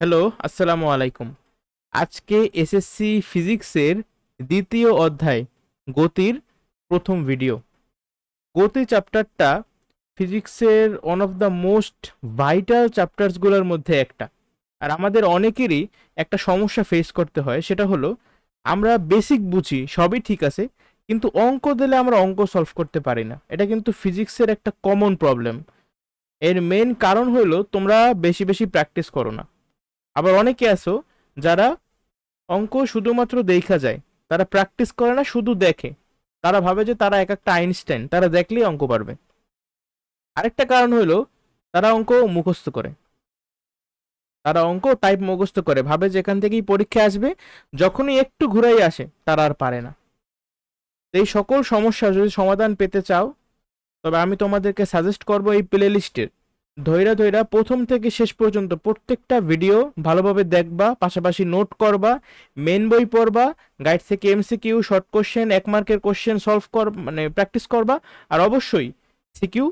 Hello, আসসালামু আলাইকুম। আজকে এসএসসি ফিজিক্সের দ্বিতীয় অধ্যায় গতির প্রথম ভিডিও। গতি চ্যাপ্টারটা ফিজিক্সের one of the most vital চ্যাপ্টার্সগুলোর মধ্যে একটা। আর আমাদের অনেকেরই একটা সমস্যা ফেস করতে হয়, সেটা হলো আমরা বেসিক বুঝি, সবই ঠিক আছে, কিন্তু অঙ্ক দিলে আমরা অঙ্ক সলভ করতে পারি না। এটা কিন্তু ফিজিক্সের একটা কমন প্রবলেম। এর মেন কারণ হলো তোমরা বেশি বেশি প্র্যাকটিস করো না। আবার অনেকে আছো যারা অঙ্ক শুধুমাত্র দেখা যায়, তারা প্র্যাকটিস করে না, শুধু দেখে। তারা ভাবে যে তারা এক একটা আইনস্টাইন, তারা দেখলেই অঙ্ক পারবে। আরেকটা কারণ হলো তারা অঙ্ক মুখস্থ করে, তারা অঙ্ক টাইপ মুখস্থ করে, ভাবে যে এখান থেকেই পরীক্ষা আসবে, যখনই একটু ঘুরাই আসে তারা আর পারে না। এই সকল সমস্যা যদি সমাধান পেতে চাও, তবে আমি তোমাদেরকে সাজেস্ট করব এই প্লে লিস্টের ধৈরা ধৈরা প্রথম থেকে শেষ পর্যন্ত প্রত্যেকটা ভিডিও ভালোভাবে দেখবা, পাশাপাশি নোট করবা, মেন বই পড়বা, গাইড থেকে এমসিকিউ, শর্ট কোশ্চেন, 1 মার্কের কোশ্চেন সলভ কর, মানে প্র্যাকটিস করবা। আর অবশ্যই সিকিউ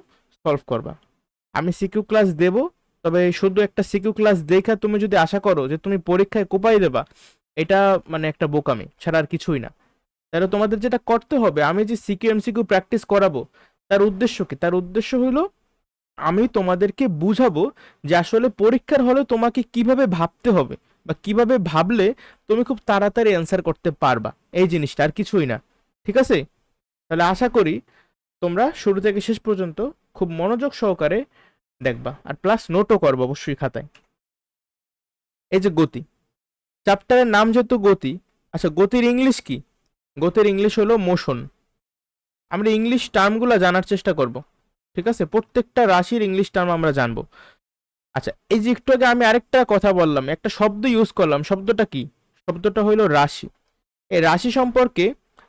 সলভ করবা। আমি সিকিউ ক্লাস দেব, তবে শুধু একটা সিকিউ ক্লাস দেখা তুমি যদি আশা করো যে তুমি পরীক্ষায় কোপাই দেবা, এটা মানে একটা বোকামি ছাড়া আর কিছুই না। তাহলে তোমাদের যেটা করতে হবে, আমি যে সিকিউ এমসিকিউ প্র্যাকটিস করাবো, তার উদ্দেশ্য কি? তার উদ্দেশ্য হলো আমি তোমাদেরকে বুঝাবো যে আসলে পরীক্ষার হলে তোমাকে কিভাবে ভাবতে হবে, বা কিভাবে ভাবলে তুমি খুব তাড়াতাড়ি অ্যান্সার করতে পারবা, এই জিনিসটা, আর কিছুই না। ঠিক আছে? তাহলে আশা করি তোমরা শুরু থেকে শেষ পর্যন্ত খুব মনোযোগ সহকারে দেখবা, আর প্লাস নোটও করবো অবশ্যই খাতায়। এই যে গতি চ্যাপ্টারের নাম যেহেতু গতি, আচ্ছা গতির ইংলিশ কি? গতির ইংলিশ হলো মোশন। আমরা ইংলিশ টার্মগুলো জানার চেষ্টা করব। ঠিক আছে, প্রত্যেকটা রাশির ইংলিশ টার্ম আমরা জানবো। আচ্ছা, এই যে একটু আগে আমি আরেকটা কথা বললাম, একটা শব্দ ইউজ করলাম, শব্দটা কি? শব্দটা হইলো রাশি। এই রাশি সম্পর্কে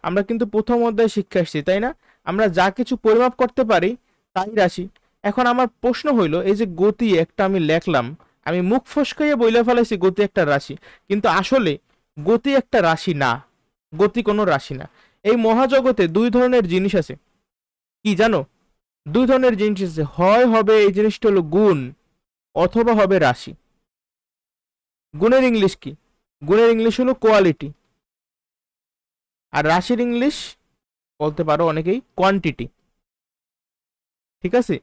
আমরা কিন্তু প্রথম অধ্যায়ে শিক্ষা আসছি, তাই না? আমরা যা কিছু পরিমাপ করতে পারি তাই রাশি। এখন আমার প্রশ্ন হইলো, এই যে গতি একটা আমি লেখলাম, আমি মুখ ফসকাইয়ে বইলে ফেলাইছি গতি একটা রাশি, কিন্তু আসলে গতি একটা রাশি না। গতি কোনো রাশি না। এই মহাজগতে দুই ধরনের জিনিস আছে, কি জানো? দুই ধরনের জিনিস আছে, হয় হবে এই জিনিসটা হলো গুণ, অথবা হবে রাশি। গুণের ইংলিশ কি? গুণের ইংলিশ হলো কোয়ালিটি। আর রাশির ইংলিশ বলতে পারো অনেকেই কোয়ান্টিটি। ঠিক আছে?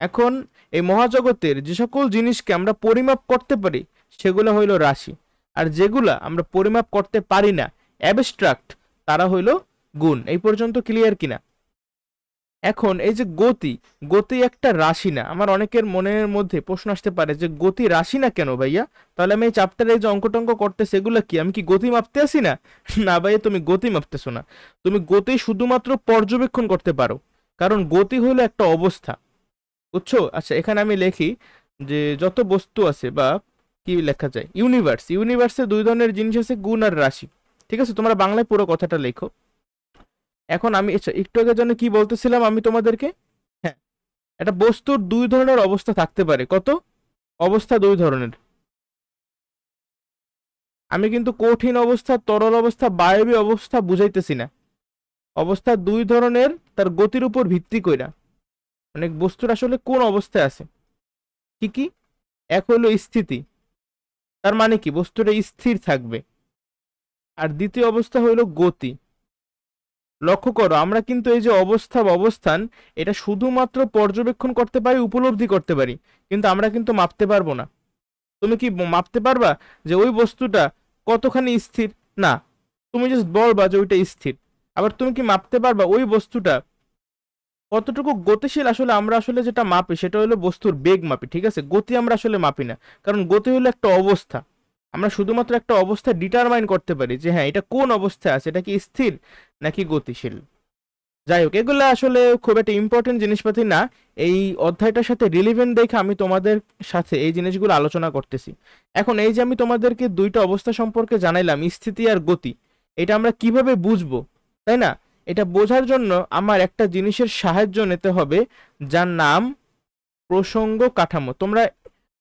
এখন এই মহাজগতের যে সকল জিনিসকে আমরা পরিমাপ করতে পারি সেগুলো হইল রাশি, আর যেগুলা আমরা পরিমাপ করতে পারি না, অ্যাবস্ট্রাক্ট, তারা হইল গুণ। এই পর্যন্ত ক্লিয়ার কিনা? এখন এই যে গতি, গতি একটা রাশি না। আমার অনেকের মনের মধ্যে প্রশ্ন আসতে পারে যে গতি রাশি না কেন ভাইয়া? তাহলে আমি এই চ্যাপ্টারে যে অঙ্ক টঙ্ক করতে, সেগুলো কি আমি কি গতি মাপতে আসি না? না ভাইয়া, তুমি গতি মাপতেছো না। তুমি গতি শুধুমাত্র পর্যবেক্ষণ করতে পারো, কারণ গতি হলো একটা অবস্থা। বুঝছো? আচ্ছা, এখানে আমি লিখি যে যত বস্তু আছে, বা কি লেখা যায়, ইউনিভার্স, ইউনিভার্সে দুই ধরনের জিনিস আছে, গুণ আর রাশি। ঠিক আছে, তোমরা বাংলায় পুরো কথাটা লেখো। এখন আমি আচ্ছা একটু আগের জন্য কি বলতেছিলাম আমি তোমাদেরকে? হ্যাঁ, একটা বস্তুর দুই ধরনের অবস্থা থাকতে পারে। কত অবস্থা? দুই ধরনের। আমি কিন্তু কঠিন অবস্থা, তরল অবস্থা, বায়বীয় অবস্থা বুঝাইতেছি না। অবস্থা দুই ধরনের, তার গতির উপর ভিত্তি কইরা, মানে বস্তুর আসলে কোন অবস্থায় আছে। কি কি? এক হলো স্থিতি, তার মানে কি বস্তুটা স্থির থাকবে। আর দ্বিতীয় অবস্থা হইলো গতি। লক্ষ্য করো, আমরা কিন্তু এই যে অবস্থা বা অবস্থান, এটা শুধুমাত্র পর্যবেক্ষণ করতে পারি, উপলব্ধি করতে পারি, কিন্তু আমরা কিন্তু মাপতে পারবো না। তুমি কি মাপতে পারবা যে ওই বস্তুটা কতখানি স্থির? না। তুমি জাস্ট বলবা যে ওইটা স্থির। আবার তুমি কি মাপতে পারবা ওই বস্তুটা কতটুকু গতিশীল? আসলে আমরা আসলে যেটা মাপি সেটা হলো বস্তুর বেগ মাপি। ঠিক আছে, গতি আমরা আসলে মাপি না, কারণ গতি হলো একটা অবস্থা। আমরা শুধুমাত্র একটা অবস্থা ডিটারমাইন করতে পারি যে হ্যাঁ, এটা কোন অবস্থায় আছে, এটা কি স্থির নাকি গতিশীল। যাই হোক, এগুলো আসলে খুব একটা ইম্পর্টেন্ট জিনিসপাতি না। এই অধ্যায়টার সাথে রিলিভেন্ট দেখে আমি তোমাদের সাথে এই জিনিসগুলো আলোচনা করতেছি। এখন এই যে আমি তোমাদেরকে দুইটা অবস্থা সম্পর্কে জানাইলাম, স্থিতি আর গতি, এটা আমরা কিভাবে বুঝবো, তাই না? এটা বোঝার জন্য আমার একটা জিনিসের সাহায্য নিতে হবে, যার নাম প্রসঙ্গ কাঠামো। তোমরা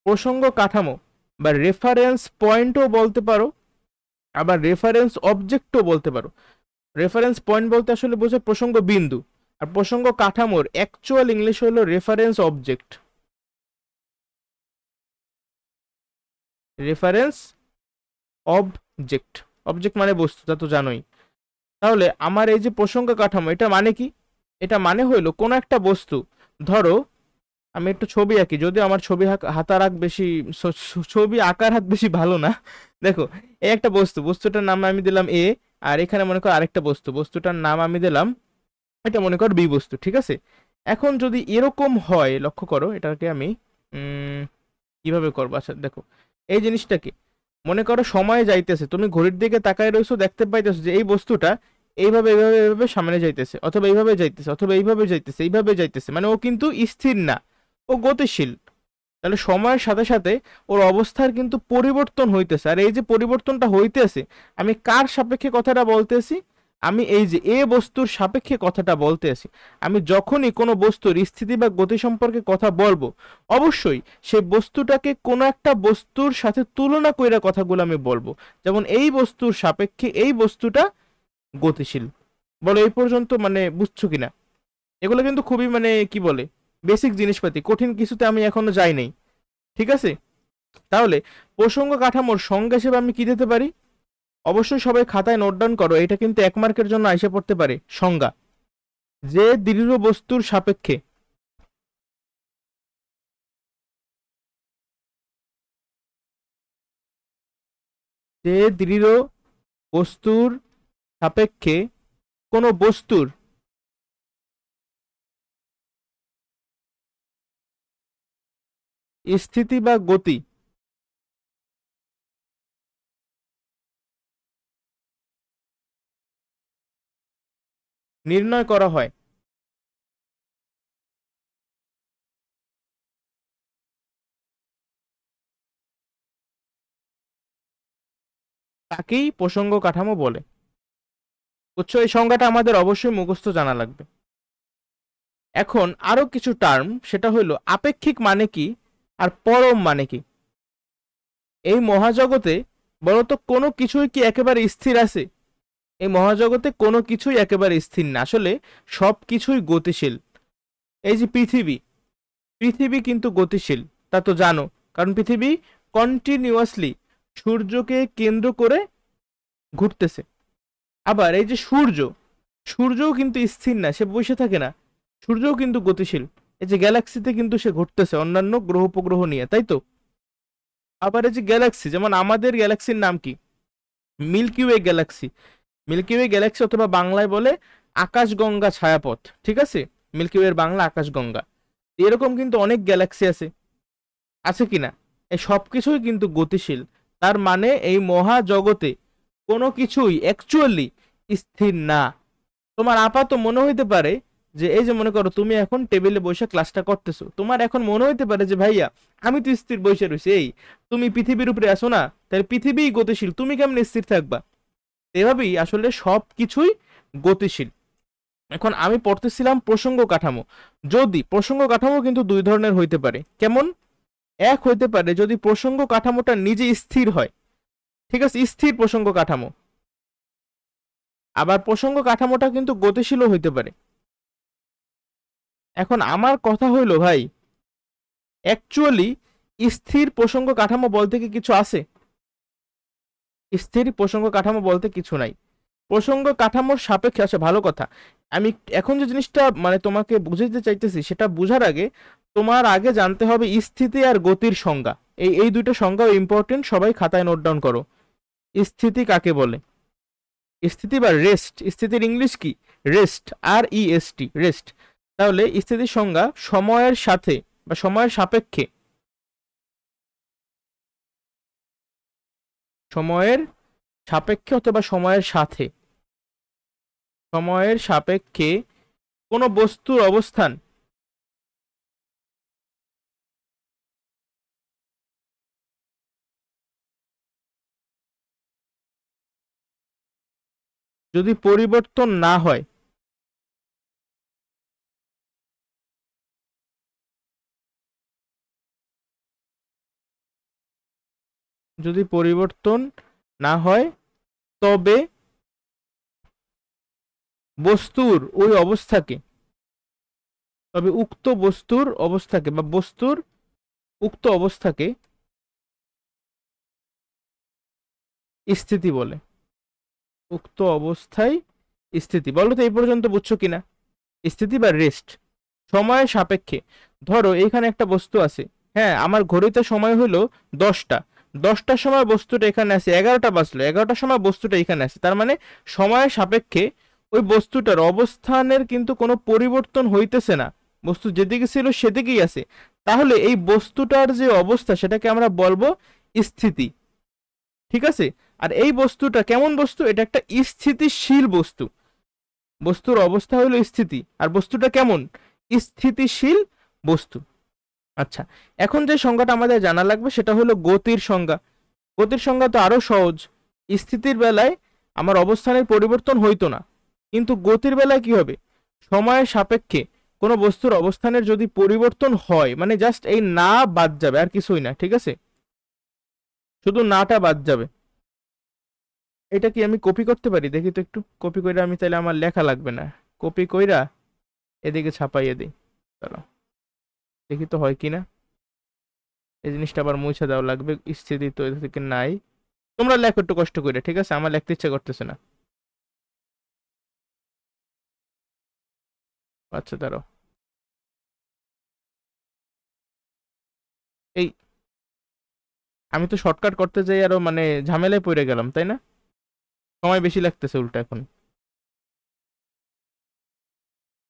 প্রসঙ্গ কাঠামো বা রেফারেন্স পয়েন্টও বলতে পারো, আবার রেফারেন্স অবজেক্টও বলতে পারো। রেফারেন্স পয়েন্ট বলতে আসলে বোঝায় প্রসঙ্গ বিন্দু, আর প্রসঙ্গ কাঠামোর অ্যাকচুয়াল ইংলিশ হলো reference object. Reference object, object মানে বস্তু, তা তো জানোই। তাহলে আমার এই যে প্রসঙ্গ কাঠামো, এটা মানে কি? এটা মানে হইলো কোন একটা বস্তু, ধরো আমি একটু ছবি আঁকি, যদি আমার ছবি হাতার আঁক বেশি, ছবি আঁকার হাত বেশি ভালো না। দেখো, এই একটা বস্তু, বস্তুটার নাম আমি দিলাম এ, আর এখানে মনে কর আরেকটা বস্তু, বস্তুটার নাম আমি দিলাম, এটা মনে কর বি বস্তু, ঠিক আছে? এখন যদি এরকম হয়, লক্ষ্য করো এটাকে আমি কিভাবে করবো। আচ্ছা দেখো, এই জিনিসটাকে মনে করো সময় যাইতেছে, তুমি ঘড়ির দিকে তাকায় রইছো, দেখতে পাইতেছো যে এই বস্তুটা এইভাবে এইভাবে এইভাবে সামনে যাইতেছে, অথবা এইভাবে যাইতেছে, অথবা এইভাবে যাইতেছে, এইভাবে যাইতেছে, মানে ও কিন্তু স্থির না, ও গতিশীল। তাহলে সময়ের সাথে সাথে ওর অবস্থার কিন্তু পরিবর্তন হইতেছে, আর এই যে পরিবর্তনটা হইতেছে, আমি কার সাপেক্ষে কথাটা বলতেছি? আমি এই যে এ বস্তুর সাপেক্ষে কথাটা বলতে আছি। আমি যখনই কোনো বস্তুর স্থিতি বা গতি সম্পর্কে কথা বলবো, অবশ্যই সেই বস্তুটাকে কোনো একটা বস্তুর সাথে তুলনা কইরা কথাগুলো আমি বলবো। যেমন এই বস্তুর সাপেক্ষে এই বস্তুটা গতিশীল। বলো এই পর্যন্ত মানে বুঝছো কিনা? এগুলো কিন্তু খুবই মানে কি বলে, বেসিক জিনিসপাতি, কঠিন কিছুতে আমি এখনো যাই নাই, ঠিক আছে? তাহলে প্রসঙ্গ কাঠামোর সংজ্ঞা হিসেবে আমি কি দিতে পারি? অবশ্যই সবাই খাতায় নোট ডাউন করো, এটা কিন্তু 1 মার্কের জন্য আইসা পড়তে পারে। সংজ্ঞা: যে দৃঢ় বস্তুর সাপেক্ষে, যে দৃঢ় বস্তুর সাপেক্ষে কোনো বস্তুর স্থিতি বা গতি নির্ণয় করা হয়, তাকেই প্রসঙ্গ কাঠামো বলে। বুঝছো? এই সংজ্ঞাটা আমাদের অবশ্যই মুখস্থ জানা লাগবে। এখন আরো কিছু টার্ম, সেটা হলো আপেক্ষিক মানে কি, আর পরম মানে কি। এই মহাজগতে বলতো কোনো কিছুই কি একেবারে স্থির আছে? এই মহাজগতে কোনো কিছুই একেবারে স্থির না, আসলে সব কিছুই গতিশীল। এই যে পৃথিবী, পৃথিবী কিন্তু গতিশীল, তা তো জানো, কারণ পৃথিবী কন্টিনিউয়াসলি সূর্যকে কেন্দ্র করে ঘুরতেছে। আবার এই যে সূর্য, সূর্যও কিন্তু স্থির না, সে বসে থাকে না, সূর্যও কিন্তু গতিশীল। এই যে গ্যালাক্সিতে কিন্তু সে ঘুরতেছে অন্যান্য গ্রহ উপগ্রহ নিয়ে, তাই তো? আবার এই যে গ্যালাক্সি, যেমন আমাদের গ্যালাক্সির নাম কি? Milky way galaxy. Milky way galaxy অথবা বাংলায় বলে আকাশগঙ্গা ছায়াপথ, ঠিক আছে? মিল্কি ওয়ের বাংলা আকাশগঙ্গা। এরকম কিন্তু অনেক গ্যালাক্সি আছে, আছে কিনা? এই সব কিছুই কিন্তু গতিশীল। তার মানে এই মহাজগতে কোনো কিছুই অ্যাকচুয়ালি স্থির না। তোমার আপাত মনে হইতে পারে যে, এই যে মনে করো তুমি এখন টেবিলে বসে ক্লাসটা করতেছো, তোমার এখন মনে হইতে পারে যে ভাইয়া আমি তো স্থির বসে রয়েছি, এই তুমি পৃথিবীর উপরে আসো না, তাহলে পৃথিবীই গতিশীল, তুমি কেমন স্থির থাকবা? এভাবেই আসলে সব কিছুই গতিশীল। এখন আমি পড়তেছিলাম প্রসঙ্গ কাঠামো। যদি প্রসঙ্গ কাঠামো কিন্তু দুই ধরনের হইতে পারে, কেমন? এক হইতে পারে যদি প্রসঙ্গ কাঠামোটা নিজে স্থির হয়, ঠিক আছে, স্থির প্রসঙ্গ কাঠামো। আবার প্রসঙ্গ কাঠামোটা কিন্তু গতিশীলও হইতে পারে। এখন আমার কথা হইলো ভাই, অ্যাকচুয়ালি স্থির প্রসঙ্গ কাঠামো বলতে কি কিছু আছে? স্থির প্রসঙ্গ কাঠামো বলতে কিছু নাই। প্রসঙ্গ কাঠামোর সাপেক্ষে আসে, ভালো কথা। আমি এখন যে জিনিসটা মানে তোমাকে বুঝাইতে চাইতেছি, সেটা বুঝার আগে তোমার আগে জানতে হবে স্থিতি আর গতির সংজ্ঞা। এই দুইটা সংজ্ঞা ইম্পর্টেন্ট, সবাই খাতায় নোট ডাউন করো। স্থিতি কাকে বলে? স্থিতি বা রেস্ট, স্থিতির ইংলিশ কি? Rest, REST, rest. তাহলে স্থিতির সংজ্ঞা: সময়ের সাথে বা সময়ের সাপেক্ষে, সময়ের সাপেক্ষে অথবা সময়ের সাথে, সময়ের সাপেক্ষে কোনো বস্তুর অবস্থান যদি পরিবর্তন না হয়, যদি পরিবর্তন না হয়, তবে বস্তুর ওই অবস্থাকে, তবে উক্ত বস্তুর অবস্থাকে বা বস্তুর উক্ত অবস্থাকে স্থিতি বলে। উক্ত অবস্থায় স্থিতি। বলো তো এই পর্যন্ত বুঝছো কিনা? স্থিতি বা রেস্ট। সময়ের সাপেক্ষে, ধরো এইখানে একটা বস্তু আছে, হ্যাঁ আমার ঘড়িতে সময় হলো 10টা, 10টার সময় বস্তুটা এখানে আছে, 11টা বাজলো, 11টার সময় বস্তুটা এখানে আছে, তার মানে সময়ের সাপেক্ষে ওই বস্তুটার অবস্থানের কিন্তু কোনো পরিবর্তন হইতেছে না, বস্তু যেদিকে ছিল সেদিকেই আছে। তাহলে এই বস্তুটার যে অবস্থা সেটাকে আমরা বলবো স্থিতি, ঠিক আছে? আর এই বস্তুটা কেমন বস্তু? এটা একটা স্থিতিশীল বস্তু, বস্তুর অবস্থা হলো স্থিতি, আর বস্তুটা কেমন? স্থিতিশীল বস্তু। আচ্ছা, এখন যে সংজ্ঞাটা আমাদের জানা লাগবে সেটা হলো গতির সংজ্ঞা। গতির সংজ্ঞা তো আরো সহজ। স্থিতির বেলায় আমার অবস্থানের পরিবর্তন হইতো না, কিন্তু গতির বেলায় কি হবে? সময়ের সাপেক্ষে কোনো বস্তুর অবস্থানের যদি পরিবর্তন হয়, মানে জাস্ট এই না বাদ যাবে, আর কিছুই না, ঠিক আছে? শুধু নাটা বাদ যাবে। এটা কি আমি কপি করতে পারি? দেখি তো একটু কপি কইরা, আমি তাহলে আমার লেখা লাগবে না, কপি কইরা এদিকে ছাপাইয়ে দিই। দাঁড়াও দেখি তো হয় কিনা। এই জিনিসটা আবার মুছে দেওয়া লাগবে, স্থিতি তো এদের থেকে নাই। তোমরা লেখো একটু কষ্ট করে, ঠিক আছে? আমার লিখতে ইচ্ছা করতেছে না। আচ্ছা দাঁড়াও, এই আমি তো শর্টকাট করতে যাই আরো মানে ঝামেলায় পড়ে গেলাম, তাই না? সময় বেশি লাগতেছে উল্টা এখন।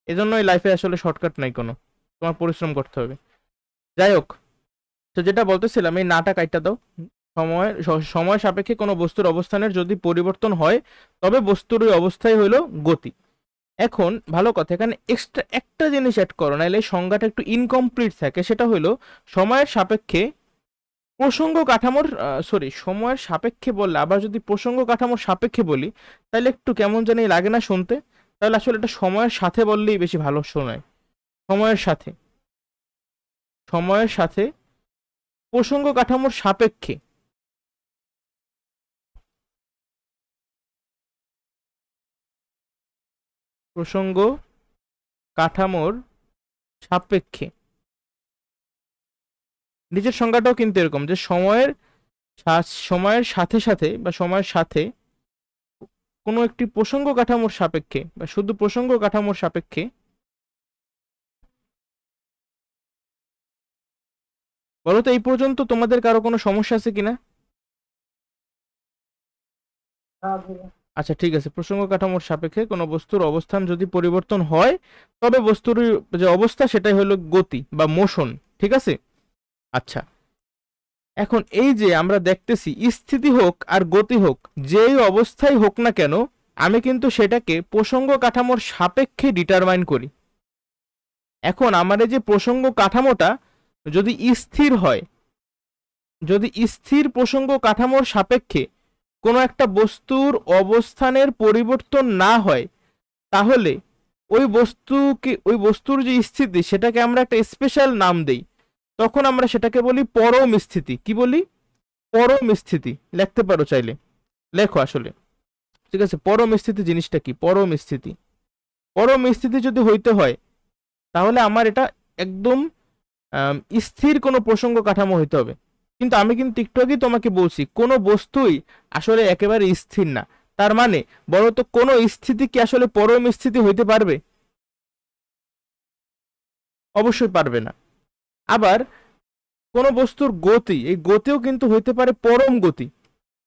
এজন্যই লাইফে আসলে শর্টকাট নাই কোনো, তোমার পরিশ্রম করতে হবে। যাই হোক, তো যেটা বলতেছিলাম, এই নাটা কাইটা দাও। সময় সাপেক্ষে কোনো বস্তুর অবস্থানের যদি পরিবর্তন হয় তবে বস্তুর ওই অবস্থায় হইলো গতি। এখন ভালো কথা, এখানে এক্সট্রা একটা জিনিস অ্যাড করো, নাহলে এই সংজ্ঞাটা একটু ইনকমপ্লিট থাকে। সেটা হলো সময়ের সাপেক্ষে প্রসঙ্গ কাঠামোর, সরি, সময়ের সাপেক্ষে বললে আবার যদি প্রসঙ্গ কাঠামোর সাপেক্ষে বলি তাহলে একটু কেমন জানি লাগে না শুনতে? তাহলে আসলে এটা সময়ের সাথে বললেই বেশি ভালো শোনায়। সময়ের সাথে, সময়ের সাথে প্রসঙ্গ কাঠামোর সাপেক্ষে, প্রসঙ্গ কাঠামোর সাপেক্ষে। নিচের সংজ্ঞাটাও কিন্তু এরকম যে সময়ের সাথে সাথে বা সময়ের সাথে কোনো একটি প্রসঙ্গ কাঠামোর সাপেক্ষে বা শুধু প্রসঙ্গ কাঠামোর সাপেক্ষে। বলো তো এই পর্যন্ত তোমাদের কারো কোনো সমস্যা আছে কিনা? আচ্ছা ঠিক আছে, প্রসঙ্গ কাঠামোর সাপেক্ষে কোনো বস্তুর অবস্থান যদি পরিবর্তন হয় তবে বস্তুর যে অবস্থা সেটাই হলো গতি বা মোশন, ঠিক আছে? আচ্ছা, এখন এই যে আমরা দেখতেছি স্থিতি হোক আর গতি হোক, যেই অবস্থায় হোক না কেন, আমি কিন্তু সেটাকে প্রসঙ্গ কাঠামোর সাপেক্ষে ডিটারমাইন করি। এখন আমার এই যে প্রসঙ্গ কাঠামোটা যদি স্থির হয়, যদি স্থির প্রসঙ্গ কাঠামোর সাপেক্ষে কোনো একটা বস্তুর অবস্থানের পরিবর্তন না হয়, তাহলে ওই বস্তুর যে স্থিতি সেটাকে আমরা একটা স্পেশাল নাম দেই। তখন আমরা সেটাকে বলি পরম স্থিতি। কি বলি? পরম স্থিতি। লিখতে পারো চাইলে, লেখো আসলে, ঠিক আছে? পরম স্থিতি জিনিসটা কি? পরম স্থিতি, পরম স্থিতি যদি হইতে হয় তাহলে আমার এটা একদম স্থির কোনো প্রসঙ্গ কাঠামো হইতে হবে। কিন্তু আমি কিন্তু একটু আগেই তোমাকে বলছি কোনো বস্তুই আসলে একেবারে স্থির না। তার মানে বলো তো কোনো স্থিতি কি আসলে পরম স্থিতি হইতে পারবে? অবশ্যই পারবে না। আবার কোন বস্তুর গতি, এই গতিও কিন্তু হইতে পারে পরম গতি।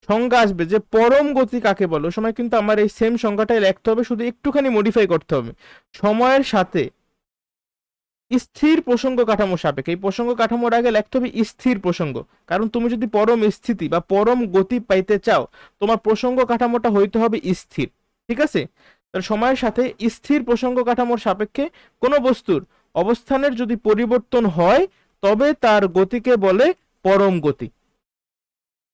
সংজ্ঞা আসবে যে পরম গতি কাকে বলে, ওই সময় কিন্তু আমার এই সেম সংজ্ঞাটাই লিখতে হবে, শুধু একটুখানি মডিফাই করতে হবে। সময়ের সাথে স্থির প্রসঙ্গ কাঠামো সাপেক্ষে, এই প্রসঙ্গ কাঠামোর আগে লিখতে হবে স্থির প্রসঙ্গ, কারণ তুমি যদি পরম স্থিতি বা পরম গতি পাইতে চাও তোমার প্রসঙ্গ কাঠামোটা হইতে হবে স্থির, ঠিক আছে? তাহলে সময়ের সাথে স্থির প্রসঙ্গ কাঠামোর সাপেক্ষে কোনো বস্তুর অবস্থানের যদি পরিবর্তন হয় তবে তার গতিকে বলে পরম গতি।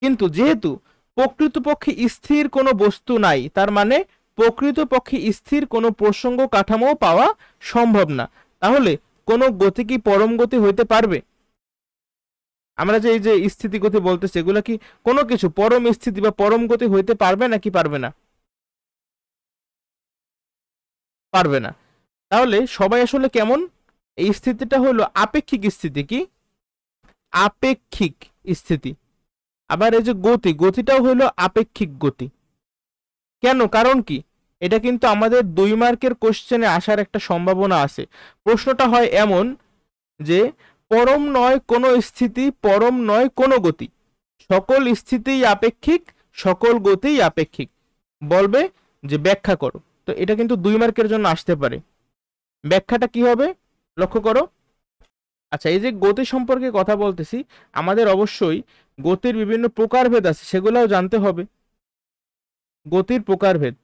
কিন্তু যেহেতু প্রকৃতপক্ষে স্থির কোনো বস্তু নাই, তার মানে প্রকৃতপক্ষে স্থির কোনো প্রসঙ্গ কাঠামো পাওয়া সম্ভব না, তাহলে কোনো গতি কি পরম গতি হইতে পারবে? আমরা যে এই যে স্থিতি গতি বলতেছি, এগুলা কি কোনো কিছু পরম স্থিতি বা পরম গতি হইতে পারবে নাকি পারবে না? পারবে না। তাহলে সবাই আসলে কেমন? এই স্থিতিটা হলো আপেক্ষিক স্থিতি। কি? আপেক্ষিক স্থিতি। আবার এই যে গতি, গতিটাও হলো আপেক্ষিক গতি। কেন, কারণ কি, এটা কিন্তু আমাদের 2 মার্কের কোশ্চেনে আসার একটা সম্ভাবনা আছে। প্রশ্নটা হয় এমন যে পরম নয় কোনো স্থিতি, পরম নয় কোনো গতি, সকল স্থিতিই আপেক্ষিক, সকল গতিই আপেক্ষিক, বলবে যে ব্যাখ্যা করো। তো এটা কিন্তু 2 মার্কের জন্য আসতে পারে। ব্যাখ্যাটা কি হবে লক্ষ্য করো। আচ্ছা, এই যে গতি সম্পর্কে কথা বলতেছি, আমাদের অবশ্যই গতির বিভিন্ন প্রকারভেদ আছে, সেগুলোও জানতে হবে। গতির প্রকারভেদ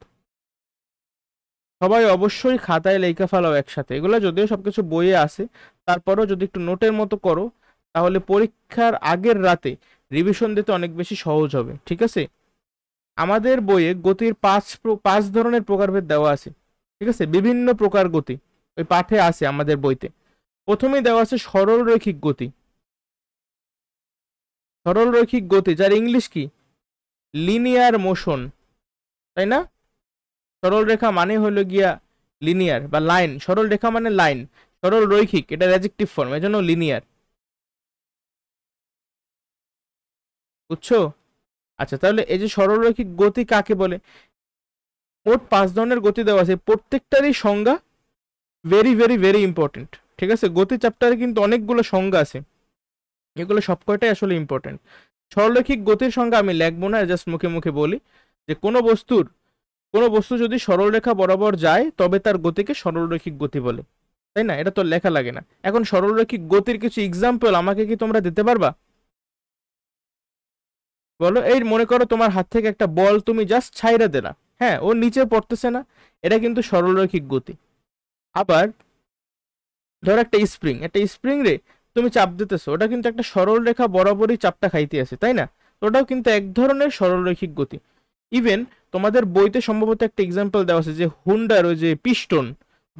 সবাই অবশ্যই খাতায় লেখা ফেলাও একসাথে। এগুলো যদিও সবকিছু বইয়ে আছে, তারপরও যদি একটু নোটের মতো করো, তাহলে পরীক্ষার আগের রাতে রিভিশন দিতে অনেক বেশি সহজ হবে। ঠিক আছে, আমাদের বইয়ে গতির পাঁচ ধরনের প্রকারভেদ দেওয়া আছে। ঠিক আছে, বিভিন্ন প্রকার গতি ওই পাঠে আছে আমাদের বইতে। প্রথমেই দেওয়া আছে সরল রৈখিক গতি। সরল রৈখিক গতি, যার ইংলিশ কি, লিনিয়ার মোশন, তাই না? সরল রেখা মানে হলো গিয়া লিনিয়ার বা লাইন, সরল রেখা মানে লাইন, সরল রৈখিক এটা অ্যাডজেক্টিভ ফর্ম, এজন্য লিনিয়ার। বুঝছো? আচ্ছা, তাহলে এই যে সরল রৈখিক গতি কাকে বলে? মোট 5 ধরনের গতি দেওয়া আছে, প্রত্যেকটারই সংজ্ঞা ভেরি ভেরি ভেরি ইম্পর্টেন্ট। ঠিক আছে, গতি চ্যাপ্টারে কিন্তু অনেকগুলো সংজ্ঞা আছে, এগুলো সবকয়টাই আসলে ইম্পর্টেন্ট। সরলরৈখিক গতির সংজ্ঞা আমি লিখবো না, জাস্ট মুখে মুখে বলি যে কোনো বস্তু যদি সরল রেখা বরাবর যায় তবে তার গতিকে সরলরৈখিক গতি বলে, তাই না? এটা তো লেখা লাগে না। এখন সরলরৈখিক গতির কিছু এক্সাম্পল আমাকে কি তোমরা দিতে পারবা? বলো। এই মনে করো তোমার হাত থেকে একটা বল তুমি জাস্ট ছাইড়া দিলা, হ্যাঁ, ও নিচে পড়তেছে না, এটা কিন্তু সরলরৈখিক গতি। আবার ধর একটা স্প্রিং রে তুমি চাপ দিতেছো, ওটা কিন্তু একটা সরল রেখা বরাবরই চাপটা খাইতে আছে, তাই না? তো ওটাও কিন্তু এক ধরনের সরলরৈখিক গতি। ইভেন তোমাদের বইতে সম্ভবত একটা এক্সাম্পল দেওয়া আছে যে হুন্ডার ওই যে পিস্টন,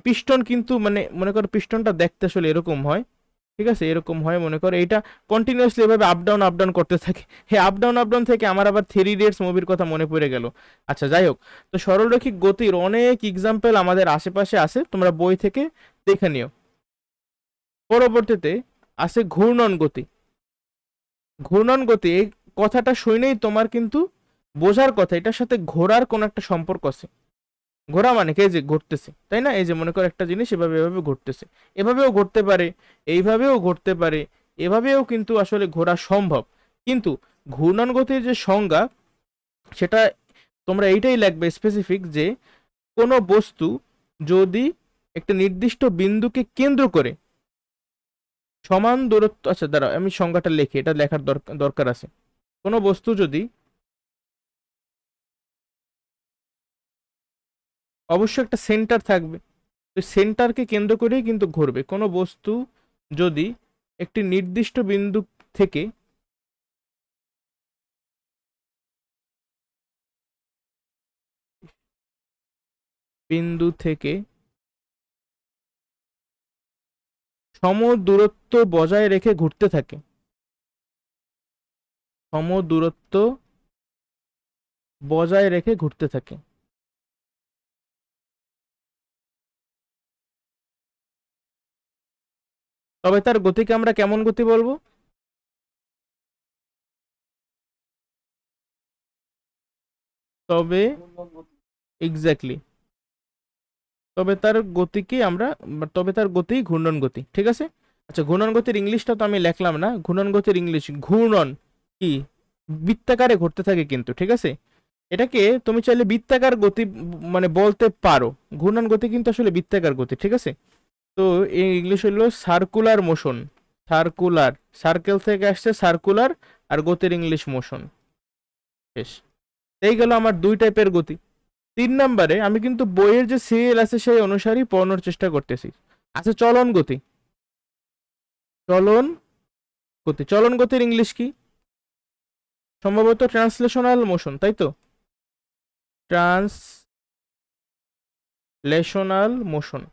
পিস্টন কিন্তু মানে মনে করো পিস্টনটা দেখতে আসলে এরকম হয়। ঠিক আছে, এরকম হয়, মনে করো এটা কন্টিনিউয়াসলি এভাবে আপ ডাউন করতে থাকে। হ্যাঁ, আপ ডাউন থেকে আমার আবার 3 ইডিয়টস মুভির কথা মনে পড়ে গেল। আচ্ছা, যাই হোক, তো সরলরৈখিক গতির অনেক এক্সাম্পল আমাদের আশেপাশে আছে, তোমরা বই থেকে দেখে নিও। পরবর্তীতে আছে ঘূর্ণন গতি। ঘূর্ণন গতি, এই কথাটা শুনেই তোমার কিন্তু বোঝার কথা এটার সাথে ঘোরার কোন একটা সম্পর্ক আছে। ঘোরা মানে কি, এই যে ঘুরতেছে, তাই না? এই যে মনে করো একটা জিনিস এভাবে এভাবে ঘুরতেছে, এভাবেও ঘুরতে পারে, এইভাবেও ঘুরতে পারে, এভাবেও কিন্তু আসলে ঘোরা সম্ভব। কিন্তু ঘূর্ণন গতির যে সংজ্ঞা, সেটা তোমরা এইটাই লিখবে স্পেসিফিক, যে কোনো বস্তু যদি একটা নির্দিষ্ট বিন্দুকে কেন্দ্র করে সমান দূরত্ব, আচ্ছা দাঁড়াও আমি সংজ্ঞাটা লিখি, এটা লেখার দরকার আছে। কোনো বস্তু যদি, অবশ্যই একটা সেন্টার থাকবে, তো সেন্টারকে কেন্দ্র করেই কিন্তু ঘুরবে। কোনো বস্তু যদি একটি নির্দিষ্ট থেকে বিন্দু থেকে সম দূরত্ব বজায় রেখে ঘুরতে থাকে, সম দূরত্ব বজায় রেখে ঘুরতে থাকে, তবে তার গতিকে আমরা কেমন গতি বলবো? তবে এক্স্যাক্টলি, তবে তার গতি ঘূর্ণন গতি। ঠিক আছে। আচ্ছা, ঘূর্ণন গতির ইংলিশটা তো আমি লিখলাম না, ঘূর্ণন গতির ইংলিশ ঘূর্ণন কি, বৃত্তাকারে ঘুরতে থাকে কিন্তু। ঠিক আছে, এটাকে তুমি চাইলে বৃত্তাকার গতি মানে বলতে পারো। ঘূর্ণন গতি কিন্তু আসলে বৃত্তাকার গতি। ঠিক আছে, তো এই ইংলিশ হলো সার্কুলার মোশন। সার্কুলার, সার্কেল থেকে আসছে সার্কুলার, আর গতির ইংলিশ মোশন। শেষ। এই গেল আমার 2 টাইপের গতি। 3 নম্বরে আমি কিন্তু বইয়ের যে সিরিয়াল আছে সেই অনুসারেই পড়ানোর চেষ্টা করতেছি। আচ্ছা, চলন গতি। চলন চলন গতির ইংলিশ কি? সম্ভবত ট্রান্সলেশনাল মোশন, তাই তো? Translational motion.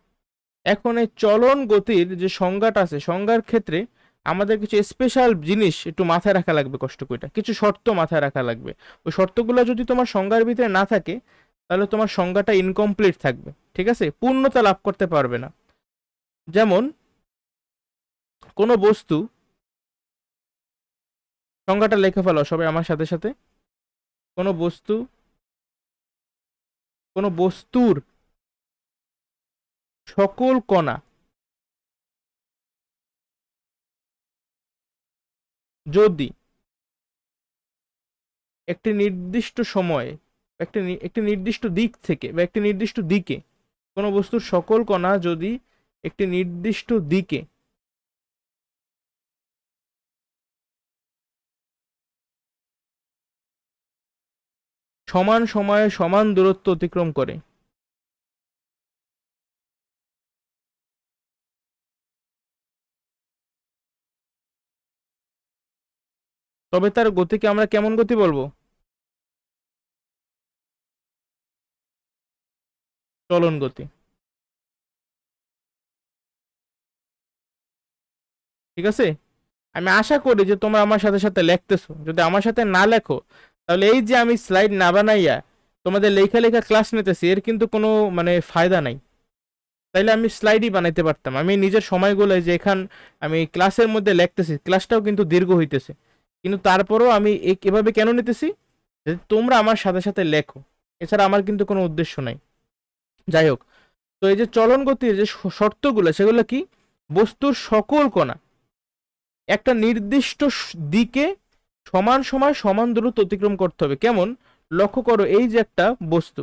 এখন এই চলন গতির যে সংজ্ঞাটা আছে, সংজ্ঞার ক্ষেত্রে আমাদের কিছু স্পেশাল জিনিস একটু মাথায় রাখা লাগবে, কষ্ট করে কিছু শর্ত মাথায় রাখা লাগবে। ওই শর্তগুলো যদি তোমার সংজ্ঞার ভিতরে না থাকে, তাহলে তোমার সংজ্ঞাটা ইনকমপ্লিট থাকবে। ঠিক আছে, পূর্ণতা লাভ করতে পারবে না। যেমন কোনো বস্তু সংজ্ঞাটা লেখা ফেলো সবাই আমার সাথে সাথে। কোনো বস্তু, কোনো বস্তুর সকল কণা যদি একটি নির্দিষ্ট সময়ে, একটি নির্দিষ্ট দিক থেকে বা একটি নির্দিষ্ট দিকে, কোনো বস্তুর সকল কণা যদি একটি নির্দিষ্ট দিকে সমান সময়ে সমান দূরত্ব অতিক্রম করে, তবে তার গতিকে আমরা কেমন গতি বলবো? চলন গতি। ঠিক আছে, আমি আশা করি যে তোমরা আমার সাথে সাথে লেখতেছো। যদি আমার সাথে না লেখো তাহলে এই যে আমি স্লাইড না বানাইয়া তোমাদের লেখা লেখা ক্লাস নিতেছি, এর কিন্তু কোনো মানে ফায়দা নাই। তাইলে আমি স্লাইডই বানাইতে পারতাম। আমি নিজের সময়গুলো যে এখান আমি ক্লাসের মধ্যে লিখতেছি, ক্লাসটাও কিন্তু দীর্ঘ হইতেছে, কিন্তু তারপরেও আমি এভাবে কেন নিতেছি? যে তোমরা আমার সাথে সাথে লেখো, এছাড়া আমার কিন্তু কোনো উদ্দেশ্য নাই। যাই হোক, তো এই যে চলন গতির যে শর্তগুলো, সেগুলো কি? বস্তুর সকল কণা একটা নির্দিষ্ট দিকে সমান সময় সমান দূরত্ব অতিক্রম করতে হবে। কেমন? লক্ষ্য করো, এই যে একটা বস্তু,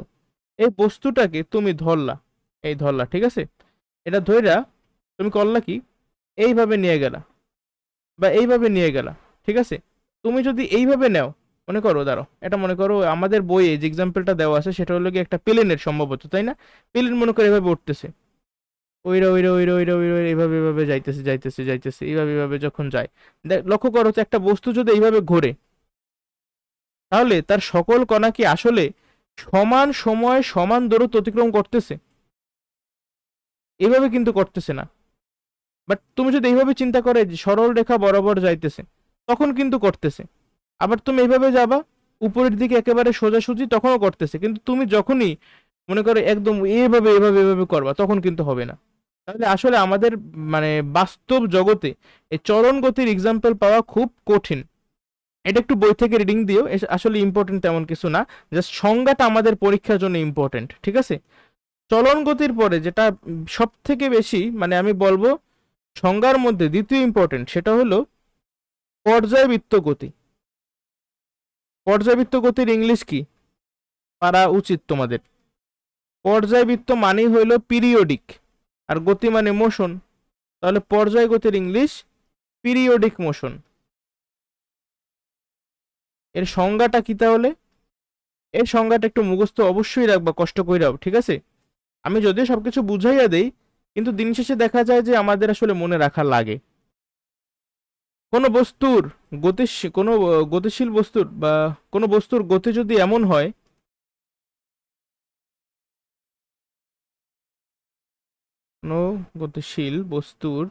এই বস্তুটাকে তুমি ধরলা, এই ধরলা, ঠিক আছে? এটা ধইরা তুমি করলা কি? এইভাবে নিয়ে গেলা বা এইভাবে নিয়ে গেলা, ঠিক আছে? তুমি যদি এইভাবে নাও, মনে করো, দাঁড়াও, এটা মনে করো আমাদের বইয়ে যে এক্সাম্পলটা দেওয়া আছে সেটা হলো কি একটা প্লেনের সম্ভবত, তাই না? প্লেন মনে করে এভাবে উঠতেছে, ওইরা ওইরা ওইরা ওইরা ওইরা এইভাবে এইভাবে যাইতেছে যাইতেছে যাইতেছে, এইভাবে এইভাবে যখন যায়, লক্ষ্য করো তো একটা বস্তু যদি এইভাবে ঘোরে, তাহলে তার সকল কণা কি আসলে সমান সময় সমান দূরত্ব অতিক্রম করতেছে? এইভাবে কিন্তু করতেছে না। বাট তুমি যদি এইভাবে চিন্তা করে যে সরল রেখা বরাবর যাইতেছে, তখন কিন্তু করতেছে। আবার তুমি এইভাবে যাবা উপরের দিকে একেবারে সোজাসুজি, তখনও করতেছে। কিন্তু তুমি যখনই মনে করো একদম এভাবে এভাবে এভাবে করবা, তখন কিন্তু হবে না। তাহলে আসলে আমাদের মানে বাস্তব জগতে এই চলন গতির এক্সাম্পল পাওয়া খুব কঠিন। এটা একটু বই থেকে রিডিং দিও, আসলে ইম্পর্টেন্ট তেমন কিছু না, জাস্ট সংজ্ঞাটা আমাদের পরীক্ষার জন্য ইম্পর্টেন্ট, ঠিক আছে? চলন গতির পরে যেটা সব থেকে বেশি মানে আমি বলবো সংজ্ঞার মধ্যে দ্বিতীয় ইম্পর্টেন্ট, সেটা হলো পর্যায়বৃত্ত গতি। পর্যায়বৃত্ত গতির ইংলিশ কি পারা উচিত তোমাদের? পর্যায়বৃত্ত মানেই হইল পিরিয়ডিক, আর গতি মানে মোশন। তাহলে পর্যায় গতির ইংলিশ পিরিয়ডিক মোশন। এর সংজ্ঞাটা কি তাহলে? এর সংজ্ঞাটা একটু মুখস্থ অবশ্যই রাখবা, কষ্ট কইরাও, ঠিক আছে? আমি যদিও সবকিছু বুঝাইয়া দেই, কিন্তু দিন শেষে দেখা যায় যে আমাদের আসলে মনে রাখা লাগে। কোনো বস্তুর কোনো গতিশীল বস্তুর বা কোনো বস্তুর গতি যদি এমন হয়, কোনো গতিশীল বস্তুর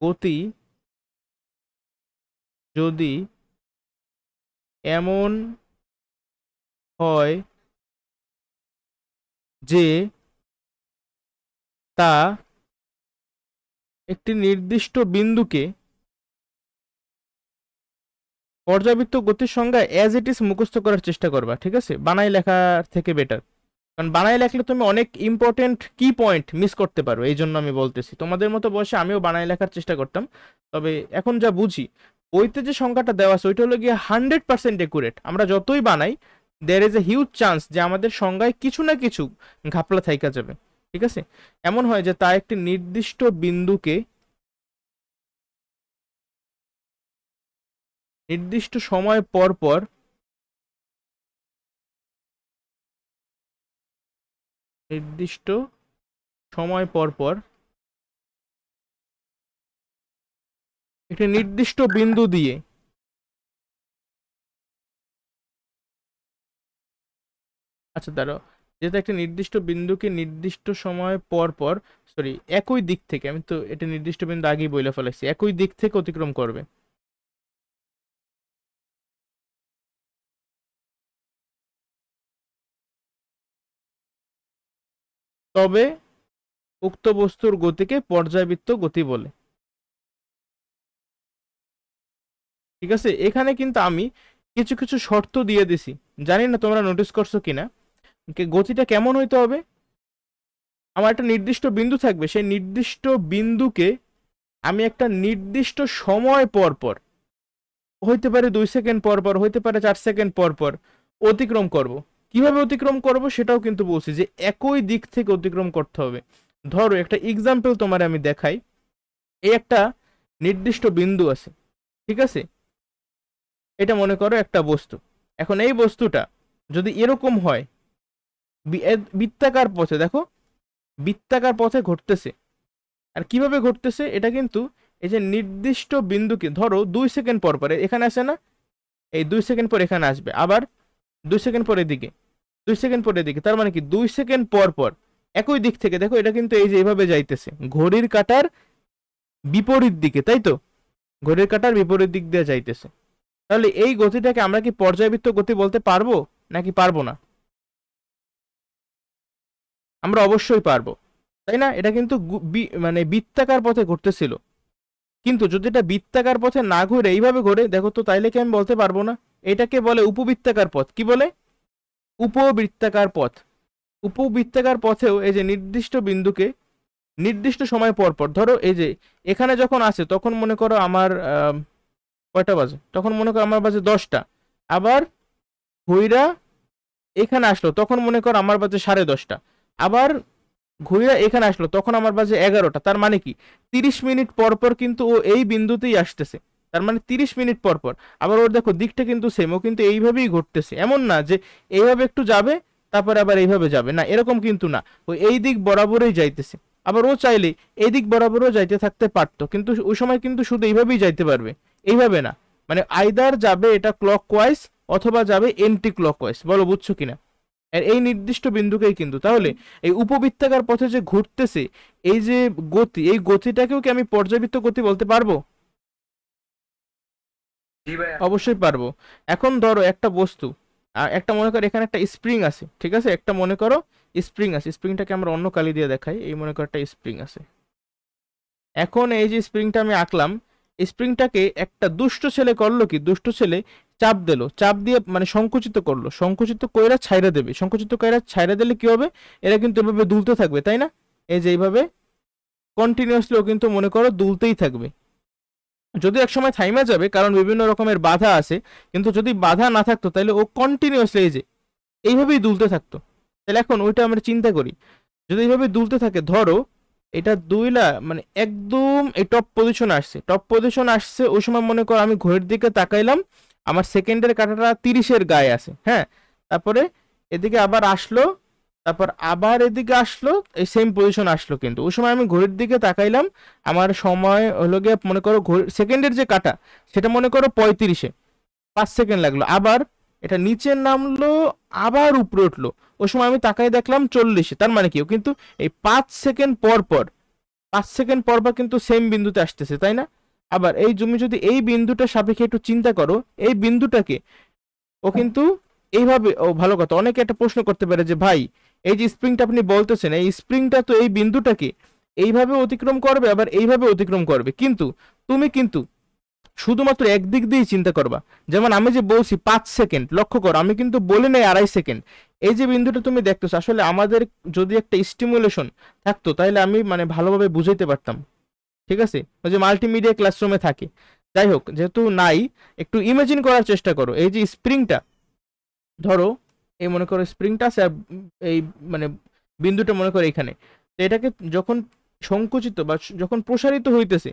গতি যদি এমন হয় যে তা একটি নির্দিষ্ট বিন্দুকে, পর্যাবৃত্ত গতির সংজ্ঞা অ্যাজ ইট ইজ মুখস্থ করার চেষ্টা করবা, ঠিক আছে? বানাই লেখার থেকে বেটার, কারণ বানাই লেখলে তুমি অনেক ইম্পর্টেন্ট কি পয়েন্ট মিস করতে পারো। এই জন্য আমি বলতেছি, তোমাদের মতো বয়সে আমিও বানাই লেখার চেষ্টা করতাম, তবে এখন যা বুঝি, বইতে যে সংখ্যাটা দেওয়া আছে ওইটা হলো গিয়ে 100% একুরেট। আমরা যতই বানাই, there is a huge chance যে আমাদের সংজ্ঞায় কিছু না কিছু ঘাপলা থাইকা যাবে, ঠিক আছে? এমন হয় যে তা একটি নির্দিষ্ট বিন্দুকে নির্দিষ্ট সময় পর পর নির্দিষ্ট সময় পর পর একটি নির্দিষ্ট বিন্দু দিয়ে, আচ্ছা দাঁড়াও, যেহেতু একটা নির্দিষ্ট বিন্দুকে নির্দিষ্ট সময় পর পর, সরি, একই দিক থেকে, আমি তো এটা নির্দিষ্ট বিন্দু আগেই বলে ফেলেছি, একই দিক থেকে অতিক্রম করবে, তবে উক্ত বস্তুর গতিকে পর্যায়বৃত্ত গতি বলে। ঠিক আছে, এখানে কিন্তু আমি কিছু কিছু শর্ত দিয়ে দিছি, জানি না তোমরা নোটিস করছো কিনা। গতিটা কেমন হইতে হবে, আমার একটা নির্দিষ্ট বিন্দু থাকবে, সেই নির্দিষ্ট বিন্দুকে আমি একটা নির্দিষ্ট সময় পর পর, হইতে পারে 2 সেকেন্ড পর পর, হইতে পারে 4 সেকেন্ড পর পর অতিক্রম করব। কিভাবে অতিক্রম করব সেটাও কিন্তু বলছি, যে একই দিক থেকে অতিক্রম করতে হবে। ধরো একটা এক্সাম্পল তোমার আমি দেখাই। এই একটা নির্দিষ্ট বিন্দু আছে, ঠিক আছে, এটা মনে করো একটা বস্তু। এখন এই বস্তুটা যদি এরকম হয়, বৃত্তাকার পথে, দেখো বৃত্তাকার পথে ঘটতেছে। আর কিভাবে ঘটতেছে, এটা কিন্তু এই যে নির্দিষ্ট বিন্দুকে ধরো 2 সেকেন্ড পর পরে এখানে আসে না, এই 2 সেকেন্ড পর এখানে আসবে, আবার 2 সেকেন্ড পরের দিকে, 2 সেকেন্ড পরের দিকে, তার মানে কি 2 সেকেন্ড পর পর একই দিক থেকে, দেখো এটা কিন্তু এই যে এইভাবে যাইতেছে ঘড়ির কাঁটার বিপরীত দিকে, তাই তো, ঘড়ির কাঁটার বিপরীত দিক দিয়ে যাইতেছে। তাহলে এই গতিটাকে আমরা কি পর্যায়বৃত্ত গতি বলতে পারবো নাকি পারবো না? আমরা অবশ্যই পারবো, তাই না? এটা কিন্তু মানে বৃত্তাকার পথে ঘুরতেছিল। কিন্তু যদি এটা বৃত্তাকার পথে না ঘুরে এইভাবে ঘোরে, দেখো তো, তাইলে কি আমি বলতে পারবো না? এটাকে বলে উপবৃত্তাকার পথ। কি বলে? উপবৃত্তাকার পথ। উপবৃত্তাকার পথেও এই যে নির্দিষ্ট বিন্দুকে নির্দিষ্ট সময় পর পর, ধরো এই যে এখানে যখন আসে তখন মনে করো আমার কয়টা বাজে, তখন মনে করো আমার বাজে 10টা, আবার ঘুইরা এখানে আসলো তখন মনে করো আমার বাজে 10:30, আবার ঘুইরা এখানে আসলো তখন আমার বাজে 11টা। তার মানে কি 30 মিনিট পর পর কিন্তু ও এই বিন্দুতেই আসতেছে। তার মানে 30 মিনিট পর পর। আবার ওর দেখো দিকটা কিন্তু সেম, ও কিন্তু এইভাবেই ঘুরতেছে। এমন না যে এইভাবে একটু যাবে তারপরে আবার এইভাবে যাবে, না, এরকম কিন্তু না, ও এই দিক বরাবরই যাইতেছে। আবার ও চাইলে এই দিক বরাবরও যাইতে থাকতে পারতো, কিন্তু ওই সময় কিন্তু শুধু এইভাবেই যাইতে পারবে, এইভাবে না। মানে আইদার যাবে এটা ক্লকওয়াইজ অথবা যাবে এন্টি ক্লকওয়াইজ। বলো বুঝছো কিনা? আর এই নির্দিষ্ট বিন্দুকেই কিন্তু, তাহলে এই উপবৃত্তাকার পথে যে ঘুরতেছে এই যে গতি, এই গতিটাকেও কি আমি পর্যাবৃত্ত গতি বলতে পারবো? অবশ্যই পারবো। এখন ধরো একটা বস্তু, আর একটা মনে করো এখানে একটা স্প্রিং আছে, ঠিক আছে, একটা মনে করো স্প্রিং আছে। স্প্রিংটাকে আমরা অন্য কালি দিয়ে দেখাই। এই মনে করো একটা স্প্রিং আছে। এখন এই যে স্প্রিংটা আমি আঁকলাম, স্প্রিংটাকে একটা দুষ্ট ছেলে করলো কি, দুষ্ট ছেলে চাপ দিল, চাপ দিয়ে মানে সংকুচিত করলো, সংকুচিত কইরা ছাইরা দেবে, সংকুচিত কইরা ছাইরা দিলে কি হবে, এরা কিন্তু এভাবে দুলতে থাকবে, তাই না? এই যে এইভাবে কন্টিনিউয়াসলি ও কিন্তু মনে করো দুলতেই থাকবে। যদি এক সময় থাইমা যাবে কারণ বিভিন্ন রকমের বাধা আছে, কিন্তু যদি বাধা না থাকতো তাহলে ও কন্টিনিউয়াসলি এই যে এইভাবেই দুলতে থাকতো। তাহলে এখন ওইটা আমরা চিন্তা করি, যদি এইভাবে দুলতে থাকে, ধরো এটা দুইলা মানে একদম এই টপ পজিশন আসছে, টপ পজিশন আসছে, ওই সময় মনে করো আমি ঘড়ির দিকে তাকাইলাম, আমার সেকেন্ডের কাঁটাটা 30-এর গায়ে আছে, হ্যাঁ, তারপরে এদিকে আবার আসলো, তারপর আবার এদিকে আসলো, এই সেম পজিশন আসলো, কিন্তু ওই সময় আমি ঘড়ির দিকে তাকাইলাম, আমার সময় হলো গিয়ে মনে করো সেকেন্ডের যে কাটা সেটা মনে করো 35-এ, 5 সেকেন্ড লাগলো, আবার এটা নিচে নামলো, আবার উপরে উঠলো, ওই সময় আমি তাকাই দেখলাম 40-এ। তার মানে কি ও কিন্তু এই 5 সেকেন্ড পর পর, 5 সেকেন্ড পর পর কিন্তু সেম বিন্দুতে আসতেছে, তাই না? আবার এই তুমি যদি এই বিন্দুটা সাপেক্ষে একটু চিন্তা করো, এই বিন্দুটাকে ও কিন্তু এইভাবে, ও ভালো কথা, অনেকে একটা প্রশ্ন করতে পারে যে ভাই এই যে স্প্রিংটা আপনি বলতেছেন, এই স্প্রিংটা তো এই বিন্দুটাকে এইভাবে অতিক্রম করবে আবার এইভাবে অতিক্রম করবে, কিন্তু তুমি কিন্তু শুধুমাত্র একদিক দিয়েই চিন্তা করবা। যেমন আমি যে বলছি 5 সেকেন্ড, লক্ষ্য করো আমি কিন্তু বলি নাই 2.5 সেকেন্ড। এই যে বিন্দুটা তুমি দেখতেছো, আসলে আমাদের যদি একটা স্টিমুলেশন থাকতো তাহলে আমি মানে ভালোভাবে বুঝাইতে পারতাম, ঠিক আছে, ওই যে মাল্টিমিডিয়া ক্লাসরুমে থাকে। যাই হোক, যেহেতু নাই, একটু ইমাজিন করার চেষ্টা করো। এই যে স্প্রিংটা, ধরো এই মনে করো স্প্রিংটা আছে, আর এই মানে বিন্দুটা মনে করো এখানে, তো এটাকে যখন সংকুচিত বা যখন প্রসারিত হইতেছে,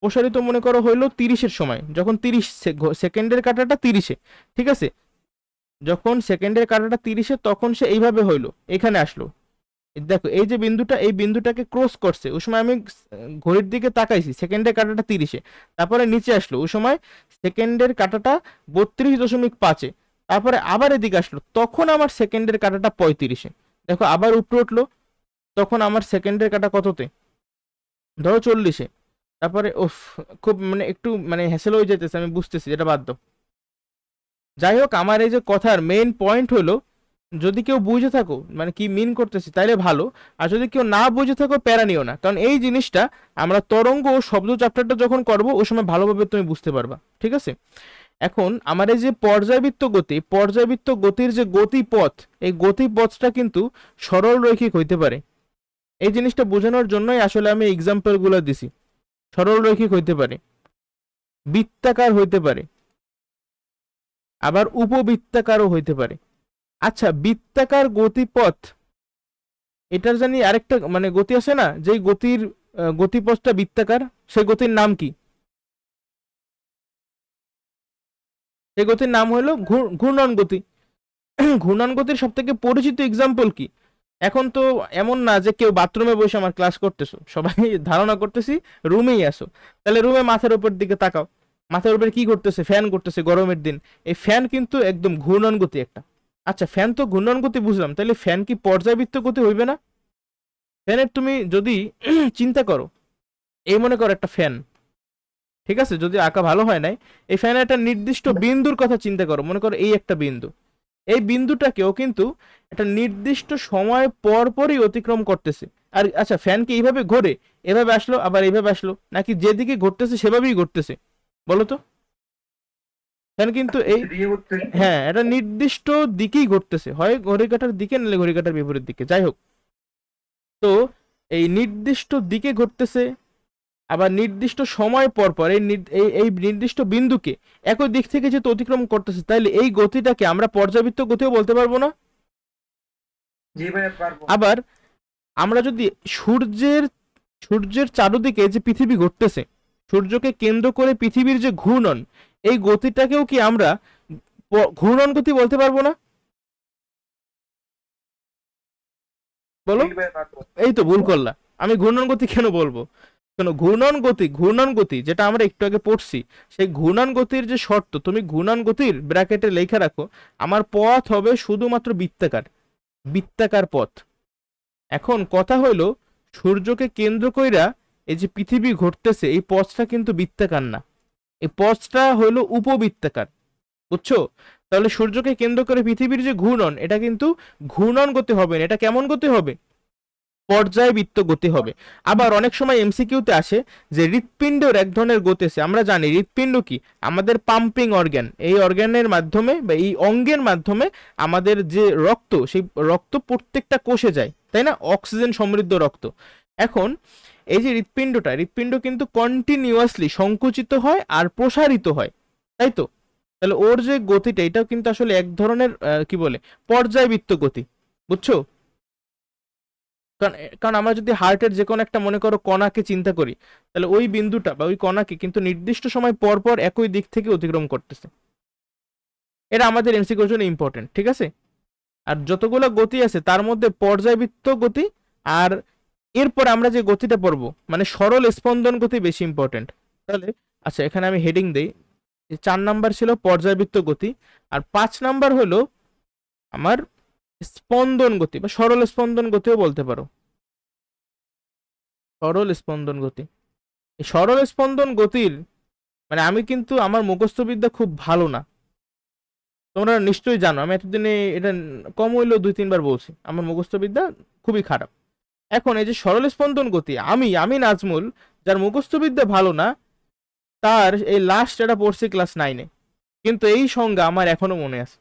প্রসারিত মনে করো হইলো 30-এর সময়, যখন 30 সেকেন্ডের কাটাটা 30-এ, ঠিক আছে, যখন সেকেন্ডের কাটাটা 30-এ তখন সে এইভাবে হইলো, এখানে আসলো, দেখো এই যে বিন্দুটা, এই বিন্দুটাকে ক্রস করছে, ওই সময় আমি ঘড়ির দিকে তাকাইছি, সেকেন্ডের কাটাটা 30-এ, তারপরে নিচে আসলো, ওই সময় সেকেন্ডের কাটাটা 32.5-এ, তারপরে আবার এদিকে আসলো, তখন আমার সেকেন্ডের কাটাটা 35-এ, দেখো আবার উপরে উঠলো, তখন আমার সেকেন্ডের কাটা কততে, ধরো 40-এ, তারপরে ওফ, খুব মানে একটু মানে হ্যাসেল হয়ে যেতেছে, আমি বুঝতেছি, এটা বাদ দাও। যাই হোক, আমার এই যে কথার মেইন পয়েন্ট হলো যদি কেউ বুঝে থাকো মানে কি মিন করতেছি তাইলে ভালো, আর যদি কেউ না বুঝে থাকো প্যারা নিও না, কারণ এই জিনিসটা আমরা তরঙ্গ ও শব্দ চ্যাপ্টারটা যখন করব ওই সময় ভালোভাবে তুমি বুঝতে পারবা, ঠিক আছে? এখন আমার এই যে পর্যায়বৃত্ত গতি, পর্যায়বৃত্ত গতির যে গতিপথ, এই গতিপথটা কিন্তু সরল রৈখিক হইতে পারে। এই জিনিসটা বোঝানোর জন্যই আসলে আমি এক্সাম্পল গুলো দিছি। সরল রৈখিক হইতে পারে, বৃত্তাকার হইতে পারে, আবার উপবৃত্তাকারও হইতে পারে। আচ্ছা, বৃত্তাকার গতিপথ, এটার জানি আরেকটা মানে গতি আছে না, যেই গতির গতিপথটা বৃত্তাকার, সেই গতির নাম কি? সেই গতির নাম হলো ঘূর্ণন গতি। ঘূর্ণন গতির সব থেকে পরিচিত এক্সাম্পল কি? এখন তো এমন না যে কেউ বাথরুমে বসে আমার ক্লাস করতেছো, সবাই ধারণা করতেছি রুমেই আসো, তাহলে রুমে মাথার উপর দিকে তাকাও, মাথার উপরে কি করতেছে? ফ্যান করতেছে গরমের দিন। এই ফ্যান কিন্তু একদম ঘূর্ণন গতি একটা। আচ্ছা, ফ্যান তো ঘূর্ণন গতি বুঝলাম, তাহলে ফ্যান কি পর্যায়বৃত্ত গতি হইবে না? ফ্যানের তুমি যদি চিন্তা করো, এই মনে করো একটা ফ্যান, ঠিক আছে, যদি আঁকা ভালো হয় নাই, এই ফ্যানের একটা নির্দিষ্ট বিন্দুর কথা চিন্তা করো, মনে করো এই একটা বিন্দু, এই বিন্দুটাকেও কিন্তু একটা নির্দিষ্ট সময় পর পরই অতিক্রম করতেছে। আর আচ্ছা, ফ্যান কি এইভাবে ঘোরে, এভাবে আসলো আবার এইভাবে আসলো, নাকি যেদিকে ঘুরতেছে সেভাবেই ঘুরতেছে? বলো তো। ফ্যান কিন্তু এই, হ্যাঁ, এটা নির্দিষ্ট দিকেই ঘুরতেছে, হয় ঘড়ি কাঁটার দিকে নাহলে ঘড়ি কাঁটার বিপরীত দিকে, যাই হোক। তো এই নির্দিষ্ট দিকে ঘুরতেছে, আবার নির্দিষ্ট সময় পর পর এই নির্দিষ্ট বিন্দুকে একই দিক থেকে যেহেতু অতিক্রম করতেছে, তাইলে এই গতিটাকে আমরা পর্যাবৃত্ত গতিও বলতে পারবো না? জি ভাইয়া পারবো। আবার আমরা যদি সূর্যের সূর্যের চারদিকে যে পৃথিবী ঘুরতেছে, সূর্যকে কেন্দ্র করে পৃথিবীর যে ঘূর্ণন, এই গতিটাকেও কি আমরা ঘূর্ণন গতি বলতে পারবো না? বলো। জি ভাইয়া পারবো। এই তো ভুল করলা। আমি ঘূর্ণন গতি কেন বলবো? শোনো, ঘূর্ণন গতি, ঘূর্ণন গতি যেটা আমরা একটু আগে পড়ছি, সেই ঘূর্ণন গতির যে শর্ত, তুমি ঘূর্ণন গতির ব্র্যাকেটে লেখা রাখো, আমার পথ হবে শুধুমাত্র বৃত্তাকার, বৃত্তাকার পথ। এখন কথা হইলো, সূর্যকে কেন্দ্র কইরা এই যে পৃথিবী ঘুরতেছে, এই পথটা কিন্তু বৃত্তাকার না, এই পথটা হইলো উপবৃত্তাকার, বুঝছো? তাহলে সূর্যকে কেন্দ্র করে পৃথিবীর যে ঘূর্ণন, এটা কিন্তু ঘূর্ণন গতি হবে না, এটা কেমন গতি হবে? পর্যায়বৃত্ত গতি হবে। আবার অনেক সময় এমসিকিউতে আসে যে হৃৎপিণ্ডের এক ধরনের গতি আছে। আমরা জানি হৃৎপিণ্ড কি? আমাদের পাম্পিং অর্গান, এই অর্গানের মাধ্যমে বা এই অঙ্গের মাধ্যমে আমাদের যে রক্ত, সেই রক্ত প্রত্যেকটা কোষে যায়, তাই না? অক্সিজেন সমৃদ্ধ রক্ত। এখন এই যে হৃৎপিণ্ডটা, হৃৎপিণ্ড কিন্তু কন্টিনিউয়াসলি সংকুচিত হয় আর প্রসারিত হয়, তাই তো? তাহলে ওর যে গতিটা, এটাও কিন্তু আসলে এক ধরনের কি বলে, পর্যায়বৃত্ত গতি, বুঝছো? কারণ কারণ আমরা যদি হার্টের যে কোনো একটা মনে করো কণাকে চিন্তা করি, তাহলে ওই বিন্দুটা বা ওই কণাকে কিন্তু নির্দিষ্ট সময় পর পর একই দিক থেকে অতিক্রম করতেছে। এটা আমাদের এমসিকিউর জন্য ইম্পর্টেন্ট, ঠিক আছে? আর যতগুলো গতি আছে তার মধ্যে পর্যায়বৃত্ত গতি, আর এরপর আমরা যে গতিটা পড়বো মানে সরল স্পন্দন গতি বেশি ইম্পর্টেন্ট। তাহলে আচ্ছা, এখানে আমি হেডিং দেই, 4 নাম্বার ছিল পর্যায়বৃত্ত গতি, আর 5 নাম্বার হলো আমার স্পন্দন গতি বা সরল স্পন্দন গতিও বলতে পারো, সরল স্পন্দন গতি। এই সরল স্পন্দন গতির মানে আমি কিন্তু আমার মুখস্থবিদ্যা খুব ভালো না, তোমরা নিশ্চয়ই জানো, আমি এতদিনে এটা কম হইলেও 2-3 বার বলছি, আমার মুখস্থবিদ্যা খুবই খারাপ। এখন এই যে সরল স্পন্দন গতি, আমি নাজমুল, যার মুখস্থবিদ্যা ভালো না, তার এই লাস্ট এটা পড়ছি ক্লাস 9-এ, কিন্তু এই সংজ্ঞা আমার এখনো মনে আছে,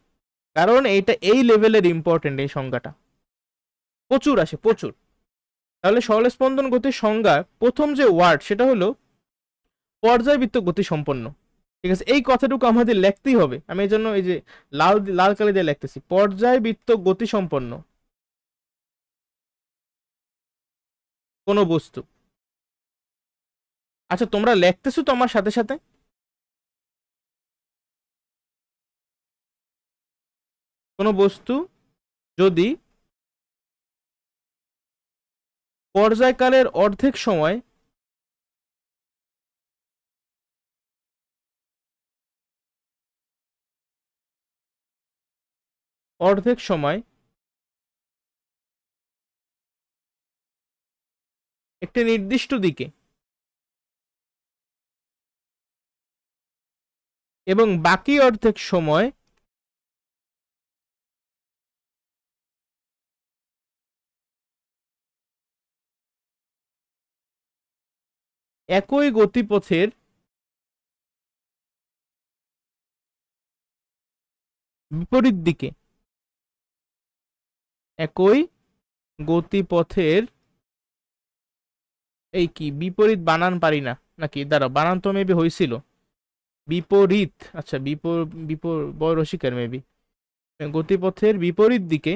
কারণ এইটা এই লেভেলের ইম্পর্টেন্ট, এই সংজ্ঞাটা প্রচুর আসে, প্রচুর। তাহলে সরল স্পন্দন গতির সংজ্ঞা প্রথম যে ওয়ার্ড সেটা হলো পর্যায়বৃত্ত গতি সম্পন্ন, ঠিক আছে? এই কথাটুকু আমাদের লিখতেই হবে, আমি এই জন্য এই যে লাল লাল কালি দিয়ে লিখতেছি, পর্যায়বৃত্ত গতি সম্পন্ন কোন বস্তু। আচ্ছা, তোমরা লিখতেছো তো আমার সাথে সাথে? কোন বস্তু যদি পর্যায়কালের অর্ধেক সময় একটি নির্দিষ্ট দিকে এবং বাকি অর্ধেক সময় একই গতিপথের বিপরীত দিকে, একই গতিপথের, এই কি বিপরীত বানান পারি না নাকি, দাঁড়াও বানান তো মেবি হয়েছিল বিপরীত, আচ্ছা বড় রসিকার মেবি, গতিপথের বিপরীত দিকে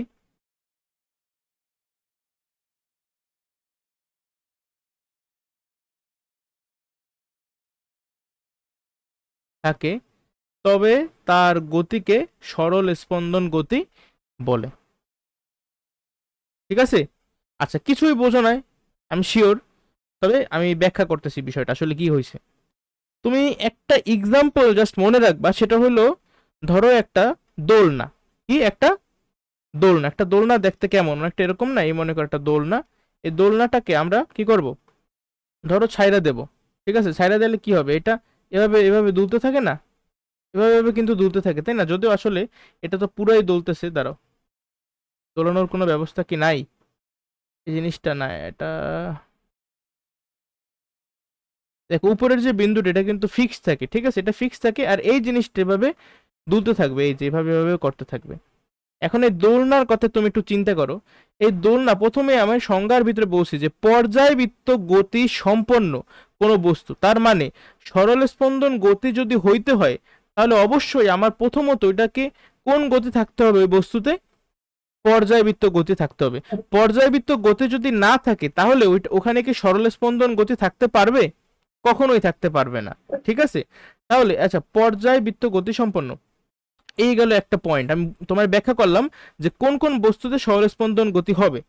থাকে, তবে তার গতিকে সরল স্পন্দন গতি বলে। ঠিক আছে, আচ্ছা কিছুই বোঝো নাই আমি শিওর, তবে আমি ব্যাখ্যা করতেছি বিষয়টা আসলে কি হয়েছে। তুমি একটা এক্সাম্পল জাস্ট মনে রাখবা, সেটা হলো ধরো একটা দোলনা, কি একটা দোলনা, একটা দোলনা দেখতে কেমন, একটা এরকম না, এই মনে করো একটা দোলনা, এই দোলনাটাকে আমরা কি করব, ধরো ছাইরা দেব। ঠিক আছে, ছাইরা দিলে কি হবে, এটা এভাবে এভাবে দুলতে থাকে না, এভাবে এভাবে কিন্তু দুলতে থাকে তাই না, যদিও আসলে এটা তো পুরোই দুলতেছে, দাঁড়াও দোলানোর কোনো ব্যবস্থা কি নাই, এই জিনিসটা না, এটা দেখো উপরের যে বিন্দুটা এটা কিন্তু ফিক্স থাকে, ঠিক আছে, এটা ফিক্স থাকে, আর এই জিনিসটা এভাবে দুলতে থাকবে, এই যে এভাবে এভাবে করতে থাকবে। এখন এই দোলনার কথা তুমি একটু চিন্তা করো, এই দোলনা প্রথমে আমি সংজ্ঞার ভিতরে বলছি যে পর্যায়বৃত্ত গতি সম্পন্ন কোনো বস্তু, তার মানে সরল স্পন্দন গতি যদি হইতে হয় তাহলে অবশ্যই আমার প্রথমত এটাকে কোন গতি থাকতে হবে, ওই বস্তুতে পর্যায়বৃত্ত গতি থাকতে হবে। পর্যায়বৃত্ত গতি যদি না থাকে তাহলে ওখানে কি সরল স্পন্দন গতি থাকতে পারবে, কখনোই থাকতে পারবে না। ঠিক আছে, তাহলে আচ্ছা পর্যায়বৃত্ত গতি সম্পন্ন, এই গেল একটা পয়েন্ট, আমি তোমার ব্যাখ্যা করলাম যে কোন কোন বস্তুতে সরল স্পন্দন গতি হবে।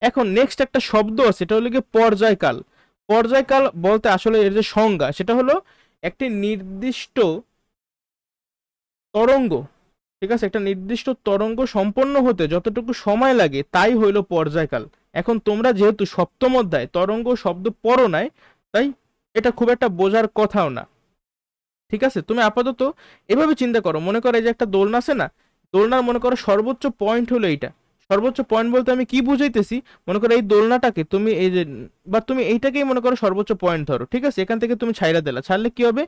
এখন নেক্সট একটা শব্দ আছে, এটা হলো গিয়ে পর্যায়কাল। পর্যায়কাল বলতে আসলে এর যে সংজ্ঞা সেটা হলো একটি নির্দিষ্ট তরঙ্গ, ঠিক আছে, একটা নির্দিষ্ট তরঙ্গ সম্পন্ন হতে যতটুকু সময় লাগে তাই হইল পর্যায়কাল। এখন তোমরা যেহেতু সপ্তম অধ্যায় তরঙ্গ শব্দ পড়ো নাই, তাই এটা খুব একটা বোঝার কথাও না। ঠিক আছে, তুমি আপাতত এভাবে চিন্তা করো, মনে করো এই যে একটা দোলনা আছে না, দোলনার মনে করো সর্বোচ্চ পয়েন্ট হলো এইটা, সর্বোচ্চ পয়েন্ট বলতে আমি কি বুঝাইতেছি, মনে করো এই দোলনাটাকে তুমি এই যে, বা তুমি এইটাকেই মনে করো সর্বোচ্চ পয়েন্ট ধরো। ঠিক আছে, এখান থেকে তুমি ছাইরা দিলা, ছাড়লে কি হবে,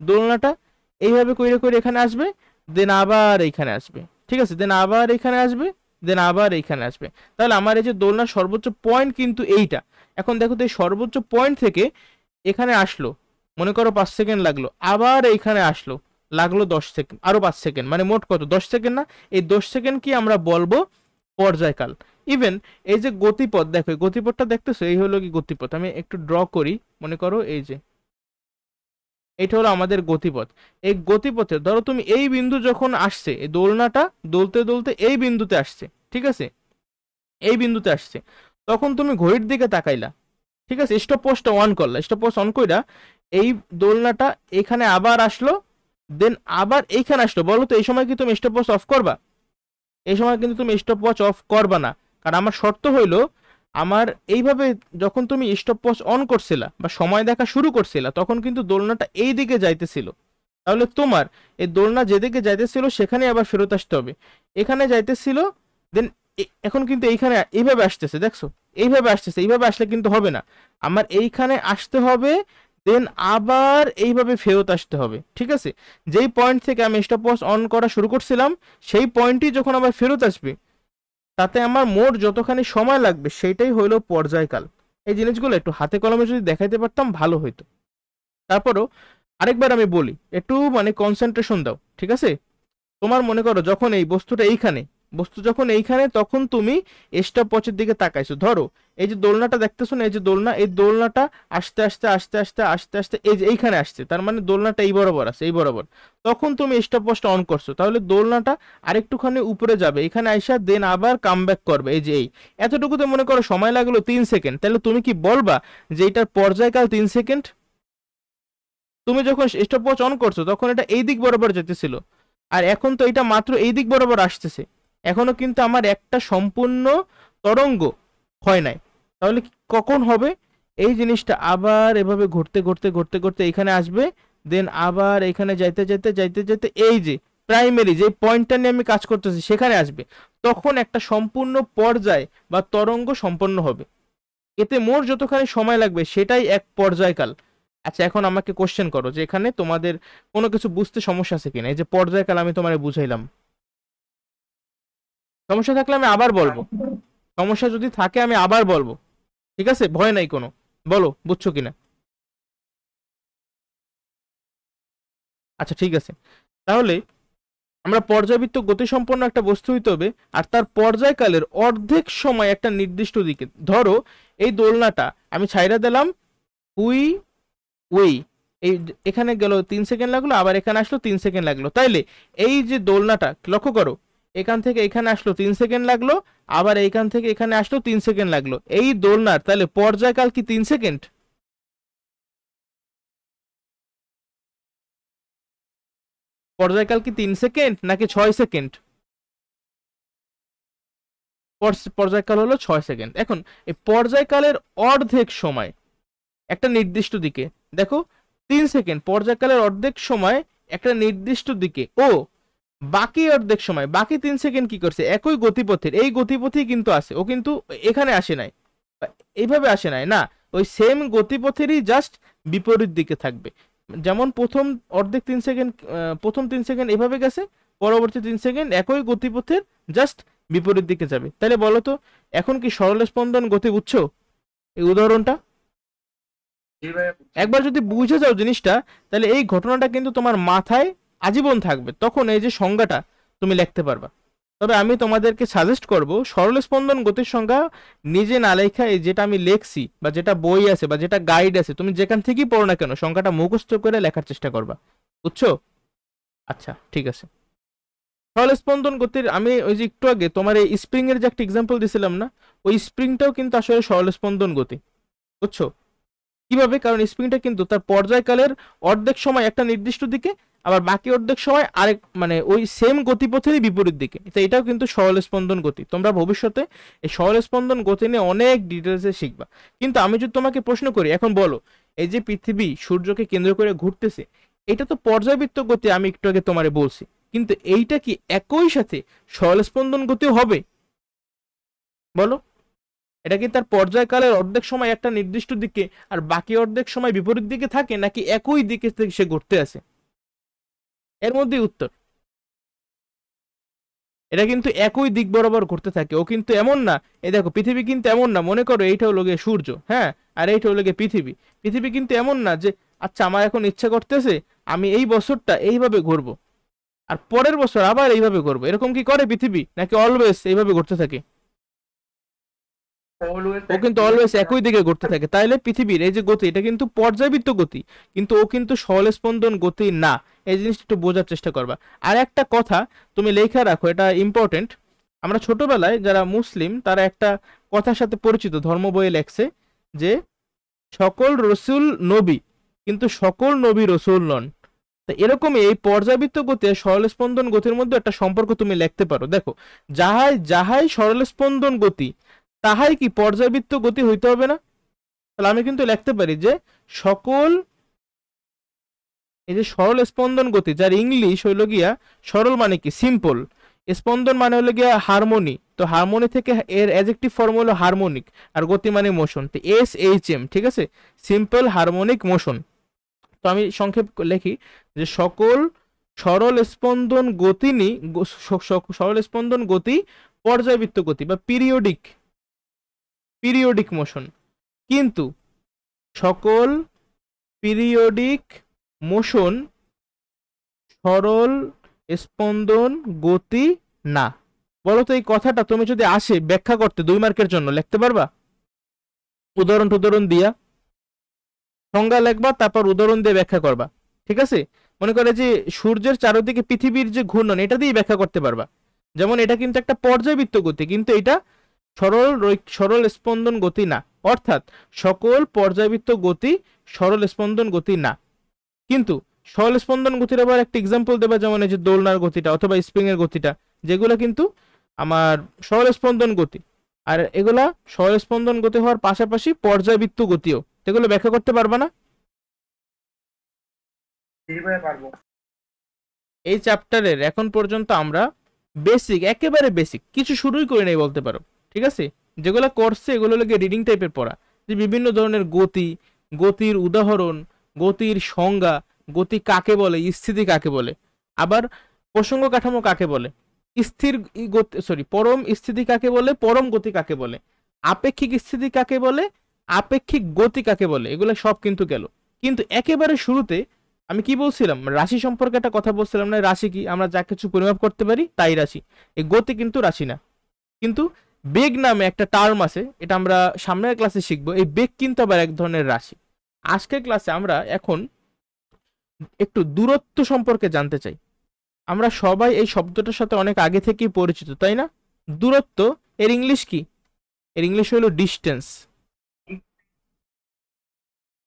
দোলনাটা এইভাবে কইরে কইরে এখানে আসবে, দেন আবার এইখানে আসবে। ঠিক আছে, দেন আবার এইখানে আসবে, দেন আবার এইখানে আসবে। তাহলে আমার এই যে দোলনার সর্বোচ্চ পয়েন্ট কিন্তু এইটা। এখন দেখো তো এই সর্বোচ্চ পয়েন্ট থেকে এখানে আসলো, মনে করো 5 সেকেন্ড লাগলো, আবার এইখানে আসলো, লাগলো 10 সেকেন্ড, আরো 5 সেকেন্ড, মানে মোট কত, 10 সেকেন্ড না, এই 10 সেকেন্ড কি আমরা বলবো পর্যায়কাল। ইভেন এই যে গতিপথ, দেখো এই গতিপথটা দেখতেছো, এই হলো কি গতিপথ, আমি একটু ড্র করি, মনে করো এই যে এটা হলো আমাদের গতিপথ। এই গতিপথে ধরো তুমি এই বিন্দু যখন আসছে, এই দোলনাটা দোলতে দোলতে এই বিন্দুতে আসছে, ঠিক আছে, এই বিন্দুতে আসছে, তখন তুমি ঘড়ির দিকে তাকাইলা, ঠিক আছে, স্টপ ওয়াচটা অন করলা, স্টপ ওয়াচ অন কইরা এই দোলনাটা এখানে আবার আসলো, দেন আবার এইখানে আসলো, বলো তো এই সময় কি তুমি স্টপ ওয়াচ অফ করবা, এই সময় কিন্তু তুমি স্টপ ওয়াচ অফ করবা না, কারণ আমার শর্ত হইলো আমার এইভাবে যখন তুমি স্টপ ওয়াচ অন করছিলা বা সময় দেখা শুরু করছিলা তখন কিন্তু দোলনাটা এই দিকে যাইতেছিল, তাহলে তোমার এই দোলনা যেদিকে যাইতেছিল সেখানে আবার ফেরত আসতে হবে, এখানে যাইতেছিল, দেন এখন কিন্তু এইখানে এইভাবে আসতেছে, দেখছো এইভাবে আসতেছে, এইভাবে আসলে কিন্তু হবে না, আমার এইখানে আসতে হবে, দেন আবার এইভাবে ফেরত আসতে হবে। ঠিক আছে, যেই পয়েন্ট থেকে আমি স্টপ ওয়াচ অন করা শুরু করছিলাম সেই পয়েন্টই যখন আবার ফেরত আসবে তাতে আমার মোট যতখানি সময় লাগবে সেটাই হইলো পর্যায়কাল। এই জিনিসগুলো একটু হাতে কলমে যদি দেখাইতে পারতাম ভালো হইতো। তারপরও আরেকবার আমি বলি, একটু মানে কনসেন্ট্রেশন দাও। ঠিক আছে, তোমার মনে করো যখন এই বস্তুটা এইখানে, বস্তু যখন এইখানে তখন তুমি স্টপ ওয়াচের দিকে তাকাইছো, ধরো এই যে দোলনাটা দেখতেছো না, এই যে দোলনা, এই দোলনাটা আস্তে আস্তে আস্তে আস্তে আস্তে আস্তে এই যে এইখানে আসছে, তার মানে দোলনাটা এই বরাবর আছে, এই বরাবর, তখন তুমি স্টপ ওয়াচটা অন করছো, তাহলে দোলনাটা আরেকটুখানি উপরে যাবে, এখানে আইসা দেন আবার কাম ব্যাক করবে, এই যে এই এতটুকুতে মনে করো সময় লাগলো 3 সেকেন্ড, তাহলে তুমি কি বলবা যে এটার পর্যায়কাল 3 সেকেন্ড? তুমি যখন স্টপ ওয়াচ অন করছো তখন এটা এই দিক বরাবর যেতেছিল, আর এখন তো এটা মাত্র এই দিক বরাবর আসতেছে, এখনো কিন্তু আমার একটা সম্পূর্ণ তরঙ্গ হয় নাই, তাহলে কখন হবে, এই জিনিসটা আবার এভাবে ঘুরতে ঘুরতে ঘুরতে ঘুরতে এখানে আসবে, দেন আবার এখানে যাইতে যাইতে যাইতে যাইতে এই যে প্রাইমারি যে পয়েন্টটা নিয়ে আমি কাজ করতেছি সেখানে আসবে, তখন একটা সম্পূর্ণ পর্যায় বা তরঙ্গ সম্পন্ন হবে। এতে মোট যতখানি সময় লাগবে সেটাই এক পর্যায়কাল। আচ্ছা, এখন আমাকে কোশ্চেন করো যে এখানে তোমাদের কোনো কিছু বুঝতে সমস্যা আছে কিনা। এই যে পর্যায়কাল আমি তোমারে বুঝাইলাম, সমস্যা থাকলে আমি আবার বলবো, সমস্যা যদি থাকে আমি আবার বলবো, ঠিক আছে, ভয় নাই কোনো। বলো বুঝছো কিনা। আচ্ছা ঠিক আছে, তাহলে আমরা পর্যাবৃত্ত গতিসম্পন্ন একটা বস্তু হইতে হবে, আর তার পর্যায়কালের অর্ধেক সময় একটা নির্দিষ্ট দিকে। ধরো এই দোলনাটা আমি ছাইড়া দিলাম, হুই ওই এই এখানে গেল 3 সেকেন্ড লাগলো, আবার এখানে আসলো 3 সেকেন্ড লাগলো, তাইলে এই যে দোলনাটা লক্ষ্য করো, এখান থেকে এখানে আসলো 3 সেকেন্ড লাগলো, আবার এইখান থেকে এখানে আসলো 3 সেকেন্ড লাগলো, এই দোলনার তাহলে পর্যায়কাল কি 3 সেকেন্ড? পর্যায়কাল কি 3 সেকেন্ড নাকি 6 সেকেন্ড? পর্যায়কাল হলো 6 সেকেন্ড। এখন এই পর্যায়কালের অর্ধেক সময় একটা নির্দিষ্ট দিকে, দেখো 3 সেকেন্ড পর্যায়কালের অর্ধেক সময় একটা নির্দিষ্ট দিকে, ও বাকি অর্ধেক সময় বাকি 3 সেকেন্ড কি করছে, একই গতিপথের, এই গতিপথেই কিন্তু আছে, ও কিন্তু এখানে আসে নাই, এইভাবে আসে নাই না, ওই সেম গতিপথেরই জাস্ট বিপরীত দিকে থাকবে। যেমন প্রথম অর্ধেক 3 সেকেন্ড, প্রথম 3 সেকেন্ড এভাবে গেছে, পরবর্তী 3 সেকেন্ড একই গতিপথের জাস্ট বিপরীত দিকে যাবে। তাহলে বলো তো এখন কি সরল স্পন্দন গতি বুঝছো এই উদাহরণটা? জি ভাইয়া বুঝছি। একবার যদি বুঝে যাও জিনিসটা, তাহলে এই ঘটনাটা কিন্তু তোমার মাথায় আজীবন থাকবে, তখন এই যে সংজ্ঞাটা তুমি লিখতে পারবা। তবে আমি তোমাদেরকে সাজেস্ট করব সরল স্পন্দন গতির সংজ্ঞা নিজে না লেখা, এই যেটা আমি লেখছি বা যেটা বই আছে বা যেটা গাইড আছে, তুমি যেখান থেকেই পড়ো না কেন সংজ্ঞাটা মুখস্থ করে লেখার চেষ্টা করবা, বুঝছো? আচ্ছা ঠিক আছে। সরল স্পন্দন গতির আমি ওই যে একটু আগে তোমার এই স্প্রিং এর যে একটা এক্সাম্পল দিছিলাম না, ওই স্প্রিংটাও কিন্তু আসলে সরল স্পন্দন গতি, বুঝছো কিভাবে? কারণ স্প্রিংটা কিন্তু তার পর্যায়কালের অর্ধেক সময় একটা নির্দিষ্ট দিকে, আবার বাকি অর্ধেক সময় আরেক, মানে ওই সেম গতিপথেরই বিপরীত দিকে, তো এটাও কিন্তু সরল স্পন্দন গতি। তোমরা ভবিষ্যতে এই সরল স্পন্দন গতি নিয়ে অনেক ডিটেলসে শিখবা। কিন্তু আমি যদি তোমাকে প্রশ্ন করি, এখন বলো এই যে পৃথিবী সূর্যকে কেন্দ্র করে ঘুরতেছে, এটা তো পর্যায়বৃত্ত গতি, আমি একটু আগে তোমারে বলছি, কিন্তু এইটা কি একই সাথে সরল স্পন্দন গতিও হবে? বলো, এটা কি তার পর্যায়কালের অর্ধেক সময় একটা নির্দিষ্ট দিকে আর বাকি অর্ধেক সময় বিপরীত দিকে থাকে, নাকি একই দিকে থেকে সে ঘুরতে আসে? এর মধ্যে উত্তর, এটা কিন্তু একই দিক বরাবর ঘুরতে থাকে। ও কিন্তু এমন না, এই দেখো পৃথিবী কিন্তু এমন না, মনে করো এইটা হলো গিয়ে সূর্য, হ্যাঁ, আর এইটা হলো গিয়ে পৃথিবী। পৃথিবী কিন্তু এমন না যে আচ্ছা আমার এখন ইচ্ছা করতেছে আমি এই বছরটা এইভাবে ঘুরবো আর পরের বছর আবার এইভাবে ঘুরবো, এরকম কি করে পৃথিবী, নাকি অলওয়েজ এইভাবে ঘুরতে থাকে? অলওয়েজ ও কিন্তু অলওয়েজ একই দিকে ঘুরতে থাকে। তাইলে পৃথিবীর এই যে গতি, এটা কিন্তু পর্যাবৃত্ত গতি, কিন্তু ও কিন্তু সরল স্পন্দন গতি না। এই জিনিসটা একটু বোঝার চেষ্টা করবা। আর একটা কথা তুমি লেখা রাখো, এটা ইম্পর্টেন্ট। আমরা ছোটবেলায় যারা মুসলিম তারা একটা কথার সাথে পরিচিত, ধর্ম বইয়ে লেখছে যে সকল রসুল নবী, কিন্তু সকল নবী রসুল নন। তা এরকমই এই পর্যাবৃত্ত গতি আর সরল স্পন্দন গতির মধ্যে একটা সম্পর্ক তুমি লিখতে পারো। দেখো, যাহাই যাহাই সরল স্পন্দন গতি, তাহাই কি পর্যাবৃত্ত গতি হইতে হবে না? তাহলে আমি কিন্তু লিখতে পারি যে সকল, এই যে সরল স্পন্দন গতি, যার ইংলিশ হইল গিয়া সরল মানে কি সিম্পল, স্পন্দন মানে হলো গিয়া হারমোনি, তো হারমোনি থেকে এর অ্যাডজেক্টিভ ফর্ম হলো হারমোনিক, আর গতি মানে মোশন, তো SHM, ঠিক আছে, সিম্পল হারমোনিক মোশন। তো আমি সংক্ষেপ লিখি যে সকল সরল স্পন্দন গতি সরল স্পন্দন গতি পর্যাবৃত্ত গতি বা পিরিয়ডিক পিরিয়ডিক মোশন, কিন্তু সকল পিরিয়ডিক মোশন সরল স্পন্দন গতি না। বলো তো এই কথাটা তুমি যদি আসে ব্যাখ্যা করতে 2 মার্কের জন্য লিখতে পারবা? উদাহরণ টুদাহরণ দিয়া সংজ্ঞা লিখবা, তারপর উদাহরণ দিয়ে ব্যাখ্যা করবা, ঠিক আছে? মনে করে যে সূর্যের চারদিকে পৃথিবীর যে ঘূর্ণন, এটা দিয়ে ব্যাখ্যা করতে পারবা। যেমন এটা কিন্তু একটা পর্যাবৃত্ত গতি, কিন্তু এটা সরল স্পন্দন গতি না, অর্থাৎ সকল পর্যাবৃত্ত গতি সরল স্পন্দন গতি না। কিন্তু সরল স্পন্দন গতির আবার একটা এক্সাম্পল দেবা, যেমন এই যে দোলনার গতিটা অথবা স্প্রিং এর গতিটা, যেগুলো কিন্তু আমার সরল স্পন্দন গতি, আর এগুলা সরল স্পন্দন গতি হওয়ার পাশাপাশি পর্যাবৃত্ত গতিও, এগুলো ব্যাখ্যা করতে পারবা না? জি ভাইয়া পারবো। এই চ্যাপ্টারের এখন পর্যন্ত আমরা বেসিক, একেবারে বেসিক কিছু শুরুই করি নাই বলতে পারো, ঠিক আছে? যেগুলো করছে এগুলো লাগে রিডিং টাইপের পড়া, যে বিভিন্ন ধরনের গতি, গতির উদাহরণ, গতির সংজ্ঞা, গতি কাকে বলে, স্থিতি কাকে বলে, আবার প্রসঙ্গ কাঠামো কাকে বলে, স্থির গতি পরম স্থিতি কাকে বলে, পরম গতি কাকে বলে, আপেক্ষিক স্থিতি কাকে বলে, আপেক্ষিক গতি কাকে বলে, এগুলো সব কিন্তু গেল। কিন্তু একেবারে শুরুতে আমি কি বলছিলাম, রাশি সম্পর্কে একটা কথা বলছিলাম না? রাশি কি? আমরা যা কিছু পরিমাপ করতে পারি তাই রাশি। এই গতি কিন্তু রাশি না। কিন্তু বেগ নামে একটা টার্ম আছে, এটা আমরা সামনের ক্লাসে শিখবো। এই বেগ কিন্তু আবার এক ধরনের রাশি। আজকের ক্লাসে আমরা এখন একটু দূরত্ব সম্পর্কে জানতে চাই। আমরা সবাই এই শব্দটার সাথে অনেক আগে থেকেই পরিচিত, তাই না? দূরত্ব এর ইংলিশ কি? এর ইংলিশ হলো ডিস্টেন্স।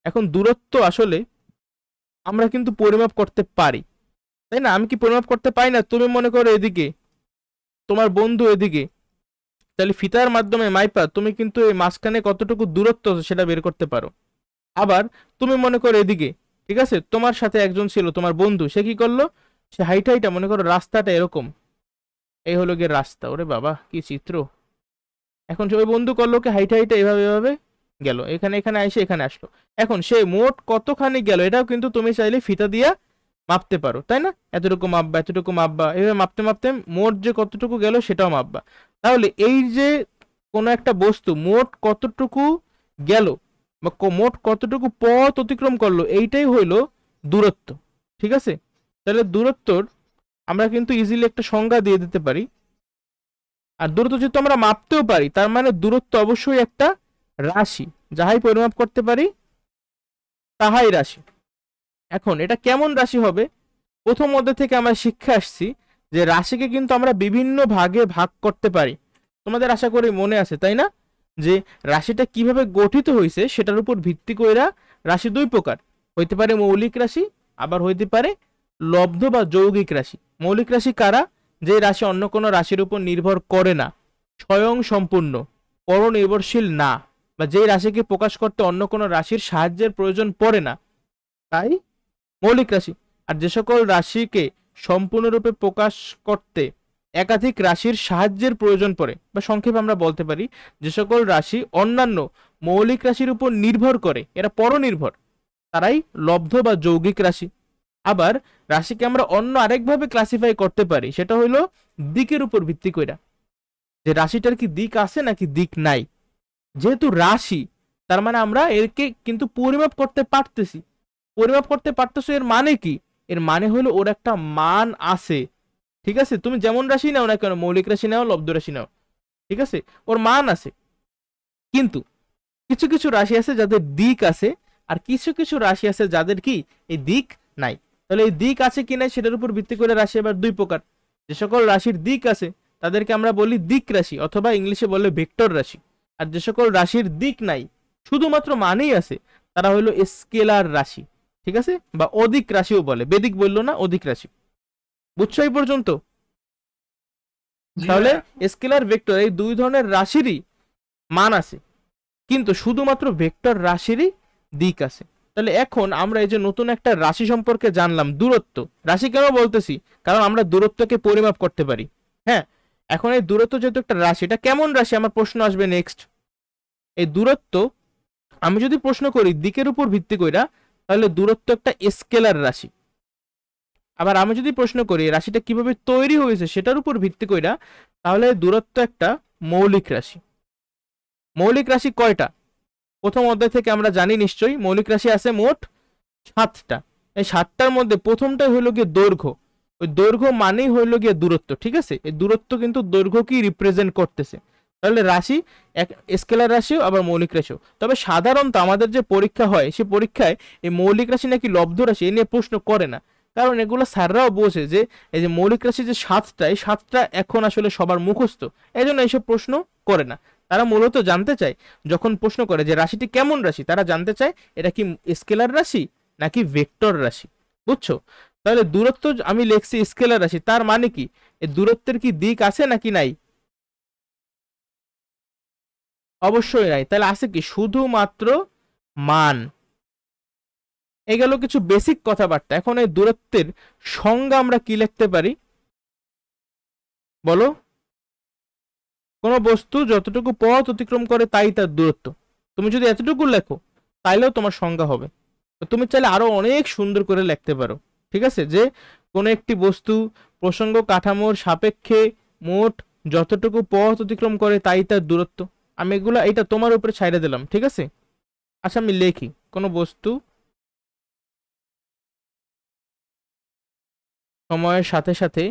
এখন দূরত্ব আসলে আমরা কিন্তু পরিমাপ করতে পারি, তাই না? আমি কি পরিমাপ করতে পারি না? তুমি মনে করো এদিকে, তোমার বন্ধু এদিকে, তাহলে ফিতার মাধ্যমে মাইপা তুমি কিন্তু এই মাঝখানে কতটুকু দূরত্ব আছে সেটা বের করতে পারো। আবার তুমি মনে করো এদিকে, ঠিক আছে, তোমার সাথে একজন ছিল তোমার বন্ধু, সে কি করলো, সে হাইটা হাইটা মনে করো রাস্তাটা এরকম, এই হলো গিয়ে রাস্তা, ওরে বাবা কি চিত্র। এখন সে ওই বন্ধু করলো কি হাইটা হাইটা এভাবে এভাবে গেল, এখানে এখানে এসে এখানে আসলো। এখন সে মোট কতখানি গেল এটাও কিন্তু তুমি চাইলে ফিতা দিয়া মাপতে পারো, তাই না? এতটুকু মাপবা, এতটুকু মাপবা, এভাবে মাপতে মাপতে মোট যে কতটুকু গেল সেটাও মাপবা। তাহলে এই যে কোনো একটা বস্তু মোট কতটুকু গেল বা মোট কতটুকু পথ অতিক্রম করলো, এইটাই হইলো দূরত্ব। ঠিক আছে? তাহলে দূরত্বর আমরা কিন্তু ইজিলি একটা সংজ্ঞা দিয়ে দিতে পারি। আর দূরত্ব যেহেতু আমরা মাপতেও পারি, তার মানে দূরত্ব অবশ্যই একটা রাশি, যাহাই পরিমাপ করতে পারি তাহাই রাশি। এখন এটা কেমন রাশি হবে? প্রথম অধ্যায় থেকে আমরা শিক্ষা আসছি যে রাশিকে কিন্তু আমরা বিভিন্ন ভাগে ভাগ করতে পারি। তোমাদের আশা করি মনে আছে, তাই না? যে রাশিটা কিভাবে গঠিত হয়েছে সেটার উপর ভিত্তি কইরা রাশি দুই প্রকার হইতে পারে, মৌলিক রাশি, আবার হইতে পারে লব্ধ বা যৌগিক রাশি। মৌলিক রাশি কারা? যে রাশি অন্য কোনো রাশির উপর নির্ভর করে না, স্বয়ং সম্পূর্ণ, পরনির্ভরশীল না, বা যেই রাশিকে প্রকাশ করতে অন্য কোনো রাশির সাহায্যের প্রয়োজন পড়ে না, তাই মৌলিক রাশি। আর যে সকল রাশিকে সম্পূর্ণরূপে প্রকাশ করতে একাধিক রাশির সাহায্যের প্রয়োজন পড়ে, বা সংক্ষেপে আমরা বলতে পারি যে সকল রাশি অন্যান্য মৌলিক রাশির উপর নির্ভর করে, এরা পরনির্ভর, তারাই লব্ধ বা যৌগিক রাশি। আবার রাশিকে আমরা অন্য আরেকভাবে ক্লাসিফাই করতে পারি, সেটা হলো দিকের উপর ভিত্তি কইরা, যে রাশিটার কি দিক আছে নাকি দিক নাই। যেহেতু রাশি, তার মানে আমরা এরকে কিন্তু পরিমাপ করতে পারতেছি। পরিমাপ করতে পারতেছো এর মানে কি? এর মানে হলো ওর একটা মান আছে। ঠিক আছে? তুমি যেমন রাশি নাও না কেন, মৌলিক রাশি নাও, লব্ধ রাশি নাও, ঠিক আছে, ওর মান আছে। কিন্তু কিছু কিছু রাশি আছে যাদের দিক আছে, আর কিছু কিছু রাশি আছে যাদের কি এই দিক নাই। তাহলে এই দিক আছে কি নাই সেটার উপর ভিত্তি করে রাশি আবার দুই প্রকার। যে সকল রাশির দিক আছে তাদেরকে আমরা বলি দিক রাশি, অথবা ইংলিশে বলে ভেক্টর রাশি। আর যে সকল রাশির দিক নাই, শুধুমাত্র মানেই আছে, তারা হলো স্কেলার রাশি। ঠিক আছে? বা অধিক রাশিও বলে, বেদিক বললো না, অধিক রাশি। বুঝছো এই পর্যন্ত? জি তাহলে ভাইয়া। স্কেলার ভেক্টর এই দুই ধরনের রাশিরই মান আছে, কিন্তু শুধুমাত্র ভেক্টর রাশিরই দিক আছে। তাহলে এখন আমরা এই যে নতুন একটা রাশি সম্পর্কে জানলাম, দূরত্ব। রাশি কেন বলতেছি? কারণ আমরা দূরত্বকে পরিমাপ করতে পারি। হ্যাঁ, এখন এই দূরত্ব যেহেতু একটা রাশি, এটা কেমন রাশি আমার প্রশ্ন আসবে নেক্সট। এই দূরত্ব আমি যদি প্রশ্ন করি দিকের উপর ভিত্তি কইরা, তাহলে দূরত্ব একটা স্কেলার রাশি। আবার আমি যদি প্রশ্ন করি রাশিটা কিভাবে তৈরি হয়েছে সেটার উপর ভিত্তি কইরা, তাহলে দূরত্ব একটা মৌলিক রাশি। মৌলিক রাশি কয়টা? প্রথম অধ্যায় থেকে আমরা জানি নিশ্চয়ই মৌলিক রাশি আছে মোট 7টা। এই 7টার মধ্যে প্রথমটাই হইল গিয়ে দৈর্ঘ্য। ওই দৈর্ঘ্য মানেই হইল গিয়ে দূরত্ব। ঠিক আছে? এই দূরত্ব কিন্তু দৈর্ঘ্যকেই রিপ্রেজেন্ট করতেছে। তাহলে রাশি এক স্কেলার রাশিও আবার মৌলিক রাশিও। তবে সাধারণত আমাদের যে পরীক্ষা হয় সে পরীক্ষায় এই মৌলিক রাশি নাকি লব্ধ রাশি এ নিয়ে প্রশ্ন করে না, কারণ এগুলো স্যাররাও বোঝে যে এই যে মৌলিক রাশি যে 7টা, এই 7টা এখন আসলে সবার মুখস্থ, এই জন্য এইসব প্রশ্ন করে না। তারা মূলত জানতে চায়, যখন প্রশ্ন করে যে রাশিটি কেমন রাশি, তারা জানতে চায় এটা কি স্কেলার রাশি নাকি ভেক্টর রাশি। বুঝছো? তাহলে দূরত্ব আমি লিখছি স্কেলার রাশি, তার মানে কি এই দূরত্বের কি দিক আছে নাকি নাই? অবশ্যই নাই। তাহলে আছে কি? শুধুমাত্র মান। এই গেল কিছু বেসিক কথাবার্তা। এখন এই দূরত্বের সংজ্ঞা আমরা কি লিখতে পারি বলো? কোনো বস্তু যতটুকু পথ অতিক্রম করে তাই তার দূরত্ব। তুমি যদি এতটুকু লেখো তাইলেও তোমার সংজ্ঞা হবে। তুমি চাইলে আরো অনেক সুন্দর করে লিখতে পারো, ঠিক আছে, যে কোনো একটি বস্তু প্রসঙ্গ কাঠামোর সাপেক্ষে মোট যতটুকু পথ অতিক্রম করে তাই তার দূরত্ব। আমি এগুলা এটা তোমার উপরে ছাইড়ে দিলাম, ঠিক আছে। আচ্ছা আমি লিখি, কোনো বস্তু সময়ের সাথে সাথে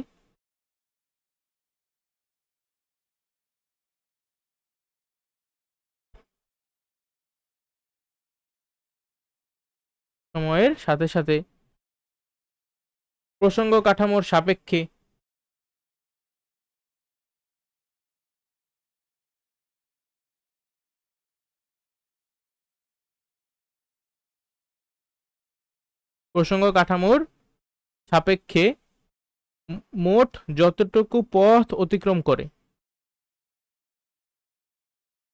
সময়ের সাথে সাথে প্রসঙ্গ কাঠামোর সাপেক্ষে প্রসঙ্গ কাঠামোর সাপেক্ষে মোট যতটুকু পথ অতিক্রম করে।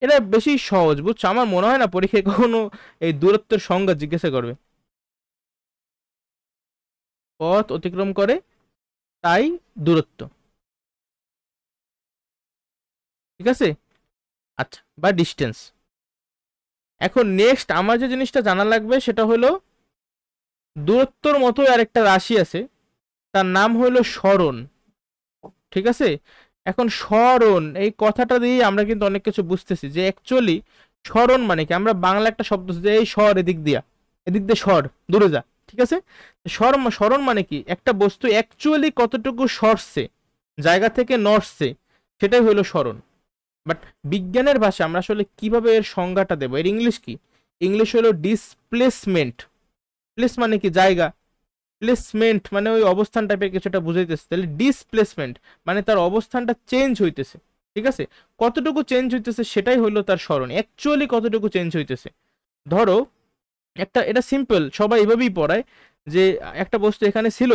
এটা বেশি সহজ, বুঝছো, আমার মনে হয় না পরীক্ষায় কখনো এই দূরত্বের সংজ্ঞা জিজ্ঞাসা করবে। পথ অতিক্রম করে তাই দূরত্ব, ঠিক আছে। আচ্ছা, বা ডিস্টেন্স। এখন নেক্সট আমার যে জিনিসটা জানা লাগবে সেটা হলো দূরত্বর মতো আরেকটা রাশি আছে, তার নাম হলো সরণ, ঠিক আছে। এখন সরণ এই কথাটা দিয়ে আমরা কিন্তু অনেক কিছু বুঝতেছি, যে অ্যাকচুয়ালি সরণ মানে কি, আমরা বাংলা একটা শব্দ যে এই সর এদিক দিয়ে সর দূরে যা, ঠিক আছে। সরণ মানে কি, একটা বস্তু অ্যাকচুয়ালি কতটুকু সরছে, জায়গা থেকে নড়ছে, সেটাই হলো সরণ। বাট বিজ্ঞানের ভাষা আমরা আসলে কিভাবে এর সংজ্ঞাটা দেবো, এর ইংলিশ কি, ইংলিশ হলো ডিসপ্লেসমেন্ট। প্লেস মানে কি জায়গা, প্লেসমেন্ট মানে ওই অবস্থান টাইপের কিছুটা বুঝাইতেছে। তাহলে ডিসপ্লেসমেন্ট মানে তার অবস্থানটা চেঞ্জ হইতেছে, ঠিক আছে। কতটুকু চেঞ্জ হইতেছে সেটাই হলো তার সরণ, অ্যাকচুয়ালি কতটুকু চেঞ্জ হইতেছে। ধরো একটা, এটা সিম্পল, সবাই এইভাবেই পড়ায়, যে একটা বস্তু এখানে ছিল,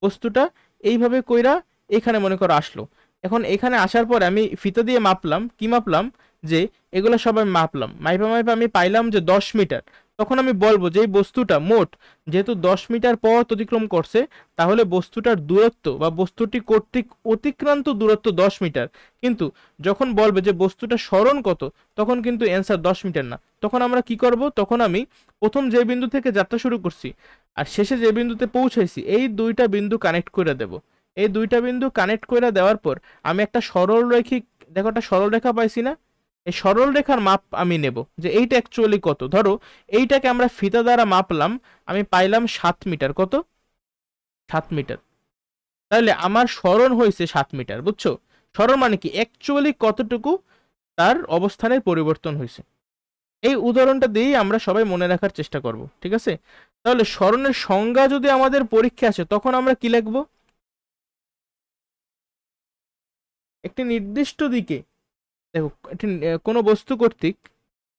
বস্তুটা এইভাবে কইরা এখানে মনে করো আসলো। এখন এখানে আসার পর আমি ফিতা দিয়ে মাপলাম, কি মাপলাম, যে এগুলো সবাই মাপলাম, মাইপা মাইপা আমি পাইলাম যে 10 মিটার। তখন আমি বলবো যে এই বস্তুটা মোট যেহেতু 10 মিটার পথ অতিক্রম করছে, তাহলে বস্তুটার দূরত্ব বা বস্তুটি কর্তৃক অতিক্রান্ত দূরত্ব 10 মিটার। কিন্তু যখন বলবে যে বস্তুটা সরণ কত, তখন কিন্তু অ্যান্সার 10 মিটার না। তখন আমরা কি করব, তখন আমি প্রথম যে বিন্দু থেকে যাত্রা শুরু করছি আর শেষে যে বিন্দুতে পৌঁছাইছি এই দুইটা বিন্দু কানেক্ট করে দেব। এই দুইটা বিন্দু কানেক্ট করে দেওয়ার পর আমি একটা সরল রৈখিক, দেখো একটা সরল রেখা পাইছি না, এই সরল রেখার মাপ আমি নেব যে এইটা অ্যাকচুয়ালি কত। ধরো এইটাকে আমরা ফিতা দ্বারা মাপলাম, আমি পাইলাম 7 মিটার, কত, 7 মিটার। তাহলে আমার সরণ হয়েছে 7 মিটার, বুঝছো। সরণ মানে কি, অ্যাকচুয়ালি কতটুকু তার অবস্থানের পরিবর্তন হয়েছে। এই উদাহরণটা দিয়েই আমরা সবাই মনে রাখার চেষ্টা করব, ঠিক আছে। তাহলে সরণের সংজ্ঞা যদি আমাদের পরীক্ষা আসে তখন আমরা কি লিখব, একটি নির্দিষ্ট দিকে, দেখো একটি কোনো বস্তু কর্তৃক,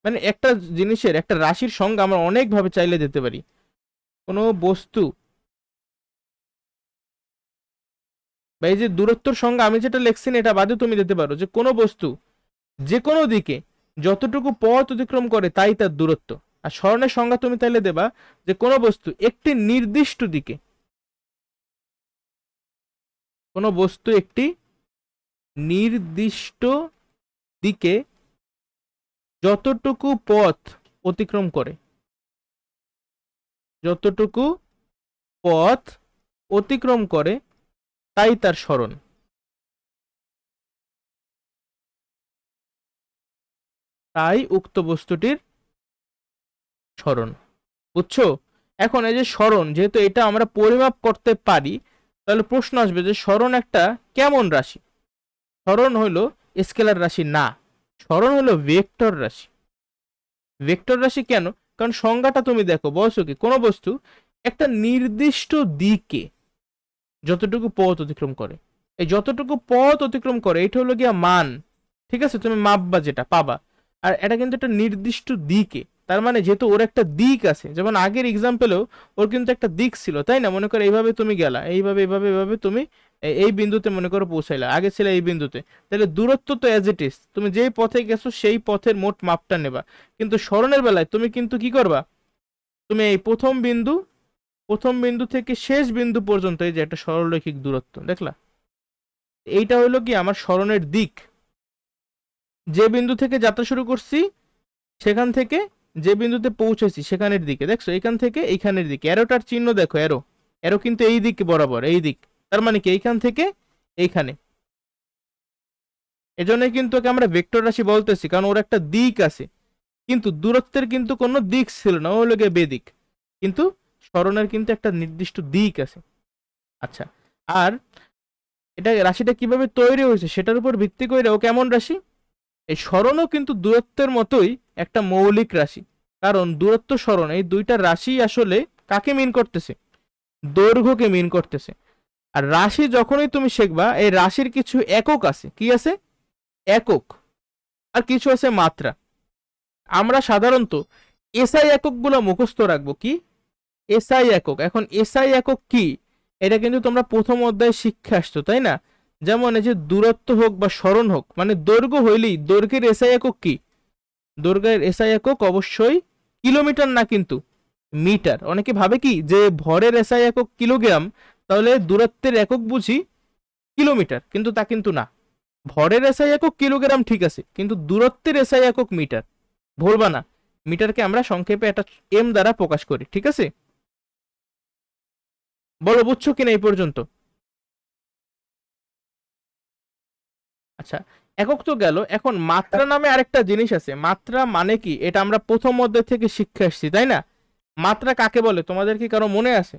মানে একটা জিনিসের একটা রাশির সংজ্ঞা আমরা অনেকভাবে চাইলে দিতে পারি। কোনো বস্তু বা এই যে দূরত্বর সংজ্ঞা আমি যেটা লিখছি না, এটা বাদে তুমি দিতে পারো যে কোনো বস্তু যে কোনো দিকে যতটুকু পথ অতিক্রম করে তাই তার দূরত্ব। আর সরণের সংজ্ঞা তুমি তাহলে দেবা যে কোনো বস্তু একটি নির্দিষ্ট দিকে, কোনো বস্তু একটি নির্দিষ্ট দিকে যতটুকু পথ অতিক্রম করে, যতটুকু পথ অতিক্রম করে তাই তার সরণ, তাই উক্ত বস্তুটির সরণ, বুঝছো। এখন এই যে সরণ, যেহেতু এটা আমরা পরিমাপ করতে পারি, তাহলে প্রশ্ন আসবে যে সরণ একটা কেমন রাশি। সরণ হলো স্কেলার রাশি না, সরণ হলো ভেক্টর রাশি। ভেক্টর রাশি কেন, কারণ সংজ্ঞাটা তুমি দেখো, বলছো কি কোনো বস্তু একটা নির্দিষ্ট দিকে যতটুকু পথ অতিক্রম করে, এই যতটুকু পথ অতিক্রম করে এটা হলো গিয়া মান, ঠিক আছে, তুমি মাপবা যেটা পাবা। আর এটা কিন্তু একটা নির্দিষ্ট দিকে, তার মানে যেহেতু ওর একটা দিক আছে, যেমন আগের এক্সাম্পলেও ওর কিন্তু একটা দিক ছিল, তাই না। মনে করো এইভাবে তুমি গেলা, এইভাবে এইভাবে এইভাবে তুমি এই বিন্দুতে মনে করো পৌঁছাইলা, আগে ছিল এই বিন্দুতে, তাহলে দূরত্ব তো অ্যাজ ইট ইজ, তুমি যেই পথে গেছো সেই পথের মোট মাপটা নেবা। কিন্তু সরণের বেলায় তুমি কিন্তু কি করবা, তুমি এই প্রথম বিন্দু থেকে শেষ বিন্দু পর্যন্ত এই যে একটা সরলরৈখিক দূরত্ব দেখলা, এইটা হলো কি আমার সরণের দিক। যে বিন্দু থেকে যাত্রা শুরু করছি সেখান থেকে যে বিন্দুতে পৌঁছেছি সেখানের দিকে, দেখছো এখান থেকে এইখানের দিকে, অ্যারোটার চিহ্ন দেখো, অ্যারো অ্যারো কিন্তু এই দিক বরাবর, এই দিক, তার মানে কি এইখান থেকে এইখানে। এজন্যই কিন্তু ওকে আমরা ভেক্টর রাশি বলতেছি, কারণ ওর একটা দিক আছে, কিন্তু দূরত্বের কিন্তু কোনো দিক ছিল না, ও হলো গিয়ে বেদিক, কিন্তু সরণের কিন্তু একটা নির্দিষ্ট দিক আছে। আচ্ছা, আর এটা রাশিটা কিভাবে তৈরি হয়েছে সেটার উপর ভিত্তি করে ও কেমন রাশি, এই সরণও কিন্তু দূরত্বের মতোই একটা মৌলিক রাশি, কারণ দূরত্ব সরণ এই দুইটা রাশি আসলে কাকে মিন করতেছে, দৈর্ঘ্যকে মিন করতেছে। আর রাশি যখনই তুমি শিখবা, এই রাশির কিছু একক আছে, কি আছে, একক, আর কিছু আছে মাত্রা। আমরা সাধারণত এসআই এককগুলো মুখস্থ রাখবো, কি এসআই একক। এখন এসআই একক কি, এটা কিন্তু তোমরা প্রথম অধ্যায়ে শিক্ষা আসছো, তাই না? যেমন এই যে দূরত্ব হোক বা সরণ হোক, মানে দৈর্ঘ্য হইলেই দৈর্ঘ্যের এসআই একক কি, দৈর্ঘ্যের এসআই একক অবশ্যই কিলোমিটার না কিন্তু মিটার। অনেকে ভাবে কি যে ভরের এসআই একক কিলোগ্রাম, তাহলে দূরত্বের একক বুঝি কিলোমিটার, কিন্তু তা কিন্তু না। ভরের এসআই একক কিলোগ্রাম ঠিক আছে, কিন্তু দূরত্বের এসআই একক মিটার, ভুলবা না। মিটারকে আমরা সংক্ষেপে একটা এম দ্বারা প্রকাশ করি, ঠিক আছে? বলো বুঝছো কিনা এই পর্যন্ত? আচ্ছা, একক তো গেল, এখন মাত্রা নামে আরেকটা জিনিস আছে। মাত্রা মানে কি, এটা আমরা প্রথম অধ্যায় থেকে শিক্ষা আসছি, তাই না? মাত্রা কাকে বলে তোমাদের কি কারো মনে আছে?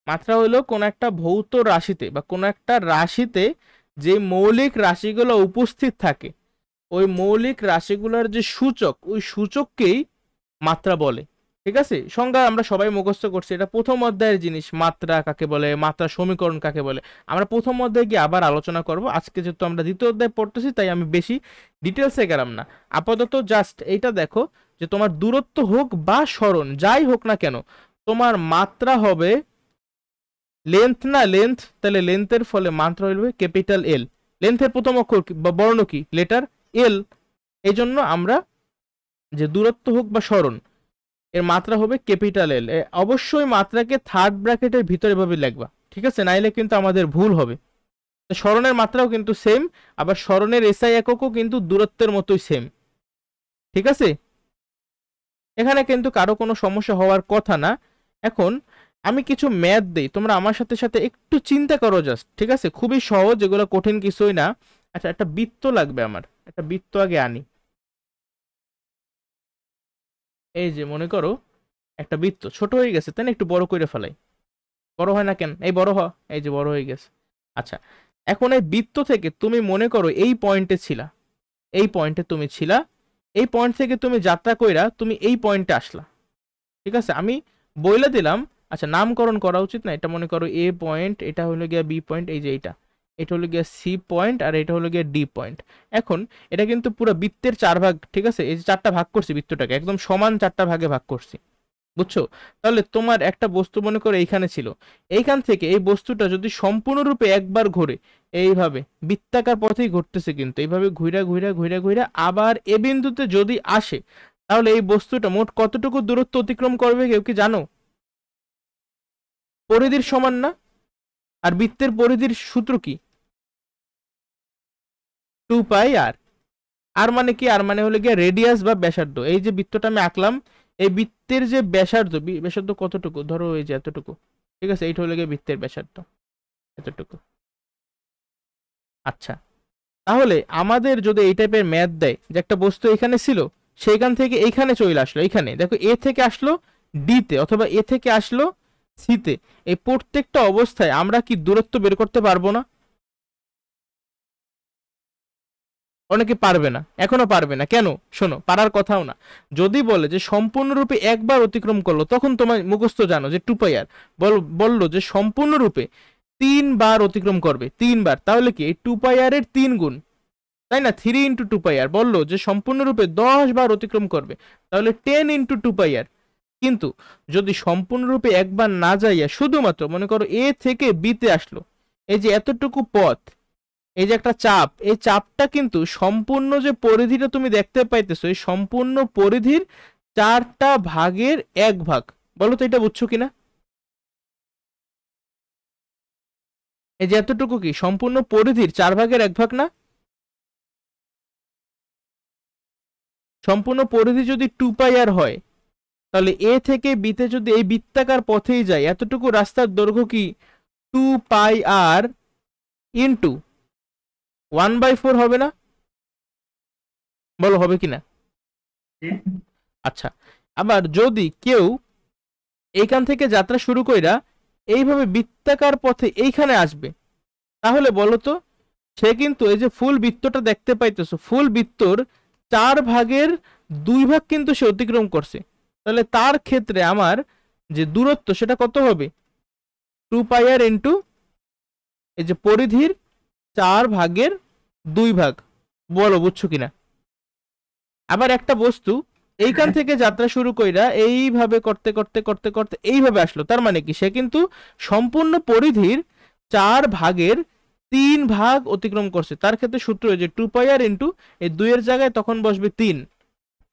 মাত্রা হলো কোন একটা ভৌত রাশিতে বা কোন একটা রাশিতে যে মৌলিক রাশিগুলো উপস্থিত থাকে, ওই মৌলিক রাশিগুলোর যে সূচক, ওই সূচককেই মাত্রা বলে। ঠিক আছে, সংজ্ঞা আমরা সবাই মুখস্থ করছি, এটা প্রথম অধ্যায়ের জিনিস। মাত্রা কাকে বলে, মাত্রা সমীকরণ কাকে বলে, আমরা প্রথম অধ্যায়ে গিয়ে আবার আলোচনা করব। আজকে যেহেতু আমরা দ্বিতীয় অধ্যায় পড়তেছি, তাই আমি বেশি ডিটেলসে গেলাম না। আপাতত জাস্ট এইটা দেখো যে তোমার দূরত্ব হোক বা সরণ যাই হোক না কেন, তোমার মাত্রা হবে লেন্থ, না লেন্থ, তাহলে লেন্থের ফলে মাত্রা হইবে ক্যাপিটাল এল। লেন্থের প্রথম অক্ষর বা বর্ণ কি, লেটার এল। এই জন্য আমরা যে দূরত্ব হোক বা সরণ, এর মাত্রা হবে ক্যাপিটাল এল। অবশ্যই মাত্রাকে থার্ড ব্র্যাকেটের ভিতরে ভাবে লিখবা, ঠিক আছে? নাইলে কিন্তু আমাদের ভুল হবে। সরণের মাত্রাও কিন্তু সেম, আবার সরণের এসআই এককও কিন্তু দূরত্বের মতোই সেম, ঠিক আছে? এখানে কিন্তু কারো কোনো সমস্যা হওয়ার কথা না। এখন আমি কিছু ম্যাথ দেই, তোমরা আমার সাথে সাথে একটু চিন্তা করো জাস্ট, ঠিক আছে? খুবই সহজ, এগুলো কঠিন কিছুই না। আচ্ছা, একটা বৃত্ত লাগবে আমার, একটা বৃত্ত আগে আনি। এই যে মনে করো একটা বৃত্ত ছোট হয়ে গেছে, তাই না? একটু বড় করে ফেলাই। বড় হয় না কেন, এই বড় হ, এই যে বড় হয়ে গেছে। আচ্ছা, এখন এই বৃত্ত থেকে তুমি মনে করো এই পয়েন্টে ছিলা, এই পয়েন্টে তুমি ছিলা, এই পয়েন্ট থেকে তুমি যাত্রা কইরা তুমি এই পয়েন্টে আসলা, ঠিক আছে? আমি বইলে দিলাম। আচ্ছা, নামকরণ করা উচিত না? এটা মনে করো এ পয়েন্ট, এটা হলো গিয়া বি পয়েন্ট, এই যে এটা, এটা হলো গিয়া সি পয়েন্ট, আর এটা হলো গিয়া ডি পয়েন্ট। এখন এটা কিন্তু পুরো বৃত্তের 4 ভাগ, ঠিক আছে? এই যে 4টা ভাগ করছি বৃত্তটাকে, একদম সমান 4টা ভাগে ভাগ করছি, বুঝছো? তাহলে তোমার একটা বস্তু মনে করো এইখানে ছিল, এইখান থেকে এই বস্তুটা যদি সম্পূর্ণরূপে একবার ঘোরে, এইভাবে বৃত্তাকার পথেই ঘুরতেছে, কিন্তু এইভাবে ঘুরা ঘুরা ঘুরা ঘুরা আবার এ বিন্দুতে যদি আসে, তাহলে এই বস্তুটা মোট কতটুকু দূরত্ব অতিক্রম করবে কেউ কি জানো? পরিধির সমান না? আর বৃত্তের পরিধির সূত্র কি? 2 পাই আর। আর মানে কি, আর মানে হলো গিয়ে রেডিয়াস বা ব্যাসার্ধ। এই যে বৃত্তটা আমি আঁকলাম, এই বৃত্তের যে ব্যাসার্ধ, ব্যাসার্ধ কতটুকু, ধরো এই যে এতটুকু, ঠিক আছে? এইটা হলো গিয়ে বৃত্তের ব্যাসার্ধ, এতটুকু। আচ্ছা, তাহলে আমাদের যদি এই টাইপের ম্যাথ দেয় যে একটা বস্তু এখানে ছিল, সেইখান থেকে এইখানে চলে আসলো, এইখানে দেখো এ থেকে আসলো ডিতে, অথবা এ থেকে আসলো সিতে, এই প্রত্যেকটা অবস্থায় আমরা কি দূরত্ব বের করতে পারবো না? অনেকে পারবে না, এখনো পারবে না। কেন? শোনো, পারার কথাও না। যদি বলে যে সম্পূর্ণরূপে একবার অতিক্রম করলো, তখন তোমার মুখস্থ জানো যে 2 পাই আর। বললো যে সম্পূর্ণরূপে 3 বার অতিক্রম করবে, 3 বার, তাহলে কি এই 2 পাই আর এর 3 গুণ, তাই না? 3 × 2 পাই আর। বললো যে সম্পূর্ণরূপে 10 বার অতিক্রম করবে, তাহলে 10 × 2 পাই আর। কিন্তু যদি সম্পূর্ণরূপে একবার না যাইয়া শুধুমাত্র মনে করো এ থেকে বিতে আসলো, এই যে এতটুকু পথ, এই যে একটা চাপ, এই চাপটা কিন্তু সম্পূর্ণ যে পরিধিটা তুমি দেখতে পাইতেছো, এই সম্পূর্ণ পরিধির 4টা ভাগের 1 ভাগ। বলো তো এটা বুঝছো কিনা? এই যে এতটুকু কি সম্পূর্ণ পরিধির 4 ভাগের 1 ভাগ না? সম্পূর্ণ পরিধি যদি 2πr হয়, তাহলে এ থেকে বিতে যদি এই বৃত্তাকার পথেই যায়, এতটুকু রাস্তার দৈর্ঘ্য কি 2πr ইন্টু 1/4 হবে না? বলো হবে কিনা? আচ্ছা, আবার যদি কেউ এইখান থেকে যাত্রা শুরু কইরা এইভাবে বৃত্তাকার পথে এইখানে আসবে, তাহলে বলো তো সে কিন্তু এই যে ফুল বৃত্তটা দেখতে পাইতেছো, ফুল বৃত্তর 4/2 ভাগ কিন্তু সে অতিক্রম করছে। তাহলে তার ক্ষেত্রে আমার যে দূরত্ব সেটা কত হবে? 2πr ইন্টু এই যে পরিধির 4/2 ভাগ। বলো বুঝছো কিনা? আবার একটা বস্তু এইখান থেকে যাত্রা শুরু কইরা এইভাবে করতে করতে করতে করতে এইভাবে আসলো, তার মানে কি সে কিন্তু সম্পূর্ণ পরিধির 4/3 ভাগ অতিক্রম করছে। তার ক্ষেত্রে সূত্র যে 2πr ইন্টু এই 2 এর জায়গায় তখন বসবে 3।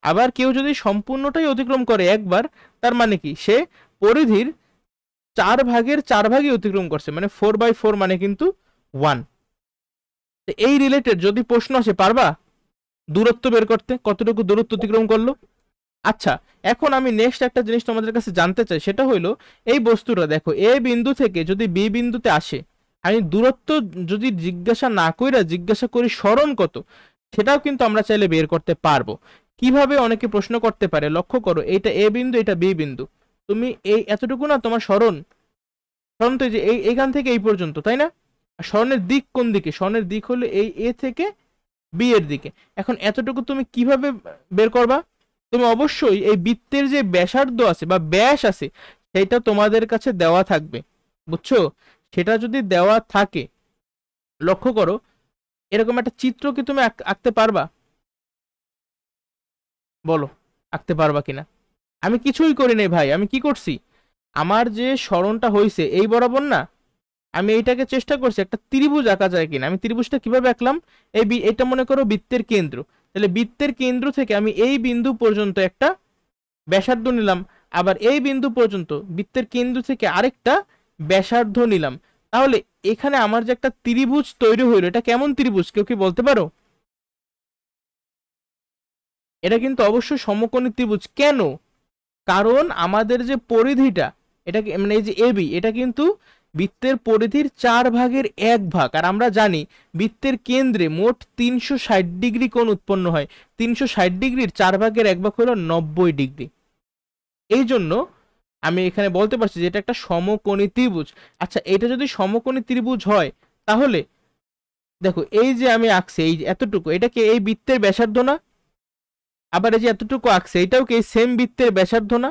আবার কেউ যদি সম্পূর্ণটাই অতিক্রম করে একবার, তার মানে কি সে পরিধির 4/4 ভাগই অতিক্রম করছে, মানে 4/4 মানে কিন্তু 1। এই রিলেটেড যদি প্রশ্ন আসে, পারবা দূরত্ব বের করতে, কতটুকু দূরত্ব অতিক্রম করলো? আচ্ছা, এখন আমি নেক্সট একটা জিনিস তোমাদের কাছে জানতে চাই, সেটা হইলো এই বস্তুটা দেখো এ বিন্দু থেকে যদি বি বিন্দুতে আসে, আমি দূরত্ব যদি জিজ্ঞাসা না কইরা জিজ্ঞাসা করি সরণ কত, সেটাও কিন্তু আমরা চাইলে বের করতে পারবো। কিভাবে অনেকে প্রশ্ন করতে পারে, লক্ষ্য করো এইটা এ বিন্দু, এটা বি বিন্দু, তুমি এই এতটুকু না তোমার সরণ, সরণ তো এই যে এইখান থেকে এই পর্যন্ত, তাই না? আর সরণের দিক কোন দিকে? সরণের দিক হলো এই এ থেকে বি এর দিকে। এখন এতটুকু তুমি কিভাবে বের করবা? তুমি অবশ্যই এই বৃত্তের যে ব্যাসার্ধ আছে বা ব্যাস আছে সেটা তোমাদের কাছে দেওয়া থাকবে, বুঝছো? সেটা যদি দেওয়া থাকে, লক্ষ্য করো এরকম একটা চিত্র কি তুমি আঁকতে পারবা? বলো আঁকতে পারবা কিনা? আমি কিছুই করি নাই ভাই, আমি কি করছি, আমার যে সরণটা হয়েছে এই বরাবর না, আমি এইটাকে চেষ্টা করছি একটা ত্রিভুজ আঁকা যায় কিনা। আমি ত্রিভুজটা কিভাবে আঁকলাম, এটা মনে করো বৃত্তের কেন্দ্র, তাহলে বৃত্তের কেন্দ্র থেকে আমি এই বিন্দু পর্যন্ত একটা ব্যাসার্ধ নিলাম, আবার এই বিন্দু পর্যন্ত বৃত্তের কেন্দ্র থেকে আরেকটা ব্যাসার্ধ নিলাম। তাহলে এখানে আমার যে একটা ত্রিভুজ তৈরি হইলো, এটা কেমন ত্রিভুজ কেউ কি বলতে পারো? এটা কিন্তু অবশ্যই সমকোণী ত্রিভুজ। কেন? কারণ আমাদের যে পরিধিটা, এটা মানে এই যে এবি, এটা কিন্তু বৃত্তের পরিধির 4/1 ভাগ। আর আমরা জানি বৃত্তের কেন্দ্রে মোট 360 ডিগ্রি কোণ উৎপন্ন হয়। 360 ডিগ্রির 4/1 ভাগ হলো 90 ডিগ্রি। এই জন্য আমি এখানে বলতে পারছি যে এটা একটা সমকোণী ত্রিভুজ। আচ্ছা, এটা যদি সমকোণী ত্রিভুজ হয়, তাহলে দেখো এই যে আমি আঁকছি এই এতটুকু, এটা কি এই বৃত্তের ব্যাসার্ধ না? আবার এই যে এতটুকু আঁকছে এটাও কি এই সেম বৃত্তের ব্যাসার্ধ না?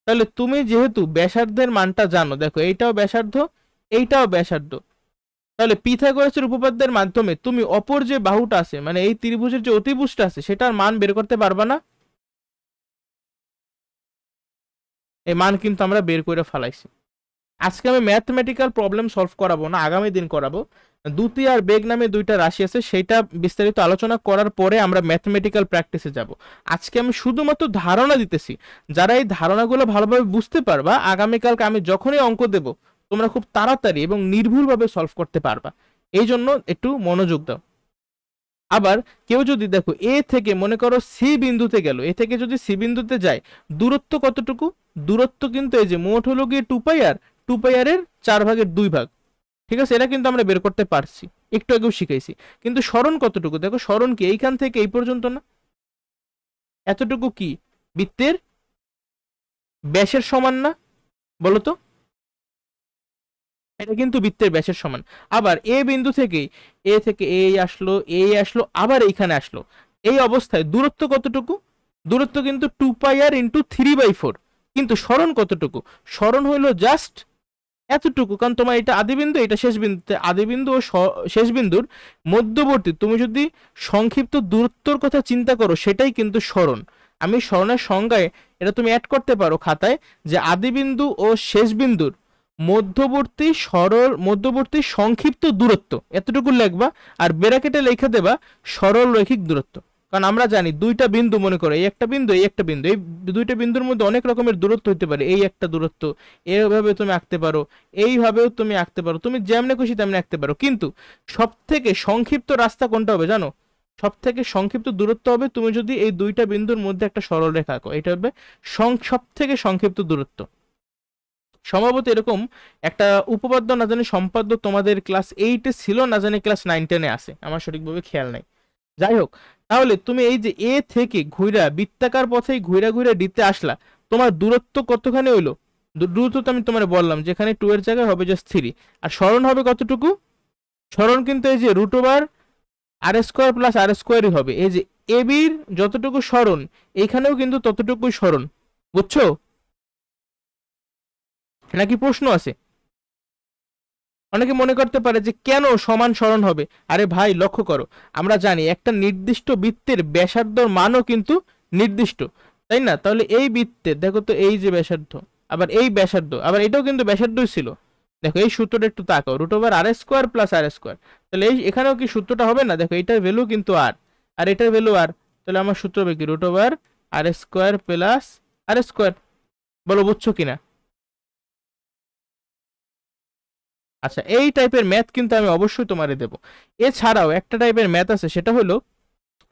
তাহলে তুমি যেহেতু ব্যাসার্ধের মানটা জানো, দেখো এইটাও ব্যাসার্ধ, এইটাও ব্যাসার্ধ, তাহলে পিথাগোরাসের উপপাদ্যের মাধ্যমে তুমি অপর যে বাহুটা আছে, মানে এই ত্রিভুজের যে অতিভুজটা আছে, সেটার মান বের করতে পারবা না? এই মান কিন্তু আমরা বের করে ফেলাইছি। আজকে আমি ম্যাথমেটিক্যাল প্রবলেম সলভ করাবো না, আগামী দিন করাবো। দ্যুতি আর বেগ নামে দুইটা রাশি আছে, সেটা বিস্তারিত আলোচনা করার পরে আমরা ম্যাথমেটিক্যাল প্র্যাকটিসে যাব। আজকে আমি শুধুমাত্র ধারণা দিতেছি, যারা এই ধারণাগুলো ভালোভাবে বুঝতে পারবা, আগামীকালকে আমি যখনই অঙ্ক দেব তোমরা খুব তাড়াতাড়ি এবং নির্ভুলভাবে সলভ করতে পারবা। এই জন্য একটু মনোযোগ দাও। আবার কেউ যদি দেখো এ থেকে মনে করো সি বিন্দুতে গেল, এ থেকে যদি সি বিন্দুতে যায়, দূরত্ব কতটুকু? দূরত্ব কিন্তু এই যে মোট হলো গিয়ে 2πr, 2πr এর 4/2 ভাগ। ঠিক আছে, এটা কিন্তু আমরা বের করতে পারছি, একটু আগেও শিখাইছি। কিন্তু সরণ কতটুকু? দেখো সরণ কি এইখান থেকে এই পর্যন্ত না? এতটুকু কি বৃত্তের ব্যাসের সমান না? বলো তো, এটা কিন্তু বৃত্তের ব্যাসের সমান। আবার এ বিন্দু থেকে এই আসলো, এই আসলো, আবার এইখানে আসলো, এই অবস্থায় দূরত্ব কতটুকু? দূরত্ব কিন্তু 2πr ইন্টু 3/4। কিন্তু সরণ কতটুকু? সরণ হইলো জাস্ট এতটুকু, কারণ তোমার এটা আদিবিন্দু, এটা শেষ বিন্দুতে, আদিবিন্দু ও শেষ বিন্দুর মধ্যবর্তী তুমি যদি সংক্ষিপ্ত দূরত্বর কথা চিন্তা করো, সেটাই কিন্তু সরণ। আমি সরণের সংজ্ঞায় এটা তুমি অ্যাড করতে পারো খাতায়, যে আদিবিন্দু ও শেষ বিন্দুর মধ্যবর্তী সংক্ষিপ্ত দূরত্ব, এতটুকু লিখবা। আর ব্র্যাকেটে লিখে দেবা সরল রৈখিক দূরত্ব। কারণ আমরা জানি দুইটা বিন্দু, মনে করো এই একটা বিন্দু, এই একটা বিন্দু, এই দুইটা বিন্দুর মধ্যে অনেক রকমের দূরত্ব হতে পারে। এই একটা দূরত্ব, এইভাবে তুমি আঁকতে পারো, এইভাবেও তুমি আঁকতে পারো, তুমি যেমনে খুশি তেমনি আঁকতে পারো। কিন্তু সব থেকে সংক্ষিপ্ত রাস্তা কোনটা হবে জানো? সব থেকে সংক্ষিপ্ত দূরত্ব হবে তুমি যদি এই দুইটা বিন্দুর মধ্যে একটা সরলরেখা আঁকো, এটা হবে সব থেকে সংক্ষিপ্ত দূরত্ব। সম্ভবত এরকম একটা উপপাদ্য না জানি সম্পাদ্য তোমাদের ক্লাস 8-এ ছিল, না জানি ক্লাস 9-10-এ আছে, আমার সঠিকভাবে খেয়াল নাই। যাই হোক, তাহলে তুমি এই যে এ থেকে ঘুরা বৃত্তাকার পথে ঘুরা ঘুরা ডিতে আসলা, তোমার দূরত্ব কতখানি হইলো? দূরত্ব তো আমি তোমার বললাম যেখানে 2 এর জায়গায় হবে জাস্ট 3, আর সরণ হবে কতটুকু? সরণ কিন্তু এই যে √r² প্লাস r²ই হবে। এই যে এ বির যতটুকু সরণ এইখানেও কিন্তু ততটুকুই সরণ, বুঝছো নাকি প্রশ্ন আছে? অনেকে মনে করতে পারে যে কেন সমান সরণ হবে। আরে ভাই লক্ষ্য করো, আমরা জানি একটা নির্দিষ্ট বৃত্তের ব্যাসার্ধর মানও কিন্তু নির্দিষ্ট, তাই না? তাহলে এই বৃত্তের দেখো তো, এই যে ব্যাসার্ধ, আবার এই ব্যাসার্ধ, আবার এটাও কিন্তু ব্যাসার্ধই ছিল। দেখো এই সূত্রটা একটু তাকাও, √r² প্লাস r², তাহলে এই এখানেও কি সূত্রটা হবে না? দেখো এটার ভ্যালু কিন্তু আর এটার ভ্যালু আর, তাহলে আমার সূত্র হবে কি √r² প্লাস r²। বলো বুঝছো কিনা? আচ্ছা, এই টাইপের ম্যাথ কিন্তু আমি অবশ্যই তোমারে দেব। এছাড়াও একটা টাইপের ম্যাথ আছে, সেটা হলো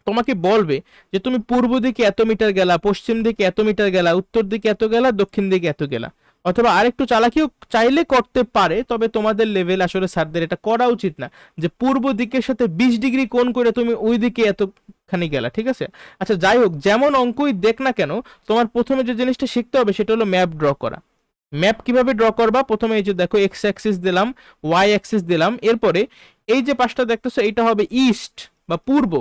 তোমাকে বলবে যে তুমি পূর্ব দিকে এত মিটার গেলা, পশ্চিম দিকে এত মিটার গেলা, উত্তর দিকে এত গেলা, দক্ষিণ দিকে এত গেলা। অথবা আরেকটু চালাকিও চাইলে করতে পারে, তবে তোমাদের লেভেল আসলে স্যারদের এটা করা উচিত না, যে পূর্ব দিকের সাথে 20 ডিগ্রি কোণ করে তুমি ওই দিকে এতখানি গেলা, ঠিক আছে? আচ্ছা যাই হোক, যেমন অঙ্কই দেখ না কেন, তোমার প্রথমে যে জিনিসটা শিখতে হবে সেটা হলো ম্যাপ ড্র করা। ম্যাপ কিভাবে ড্র করবা? প্রথমে এই যে দেখো এক্স অ্যাক্সিস দিলাম, ওয়াই অ্যাক্সিস দিলাম, এরপরে এই যে পাশটা দেখতেছো এটা হবে ইস্ট বা পূর্ব,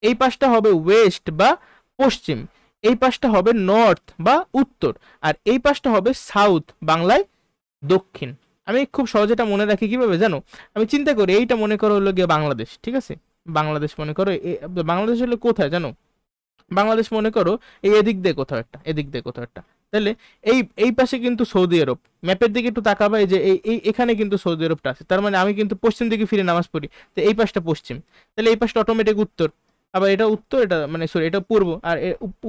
এই পাশটা হবে ওয়েস্ট বা পশ্চিম, এই পাশটা হবে নর্থ বা উত্তর, আর এই পাশটা হবে সাউথ, বাংলায় দক্ষিণ। আমি খুব সহজে এটা মনে রাখি কিভাবে জানো? আমি চিন্তা করি, এইটা মনে করো হলো গিয়ে বাংলাদেশ, ঠিক আছে? বাংলাদেশ মনে করো, বাংলাদেশ হলো কোথায় জানো? বাংলাদেশ মনে করো এই এদিক দিয়ে কোথাও একটা, এদিক দিয়ে কোথাও একটা, তাহলে এই এই পাশে কিন্তু সৌদি আরব। ম্যাপের দিকে একটু তাকাবা, এই যে এখানে কিন্তু সৌদি আরবটা আছে, তার মানে আমি কিন্তু পশ্চিম দিকে ফিরে নামাজ পড়ি, তো এই পাশটা পশ্চিম, তাহলে এই পাশটা অটোমেটিক উত্তর। আবার এটা উত্তর, এটা মানে সরি এটা পূর্ব, আর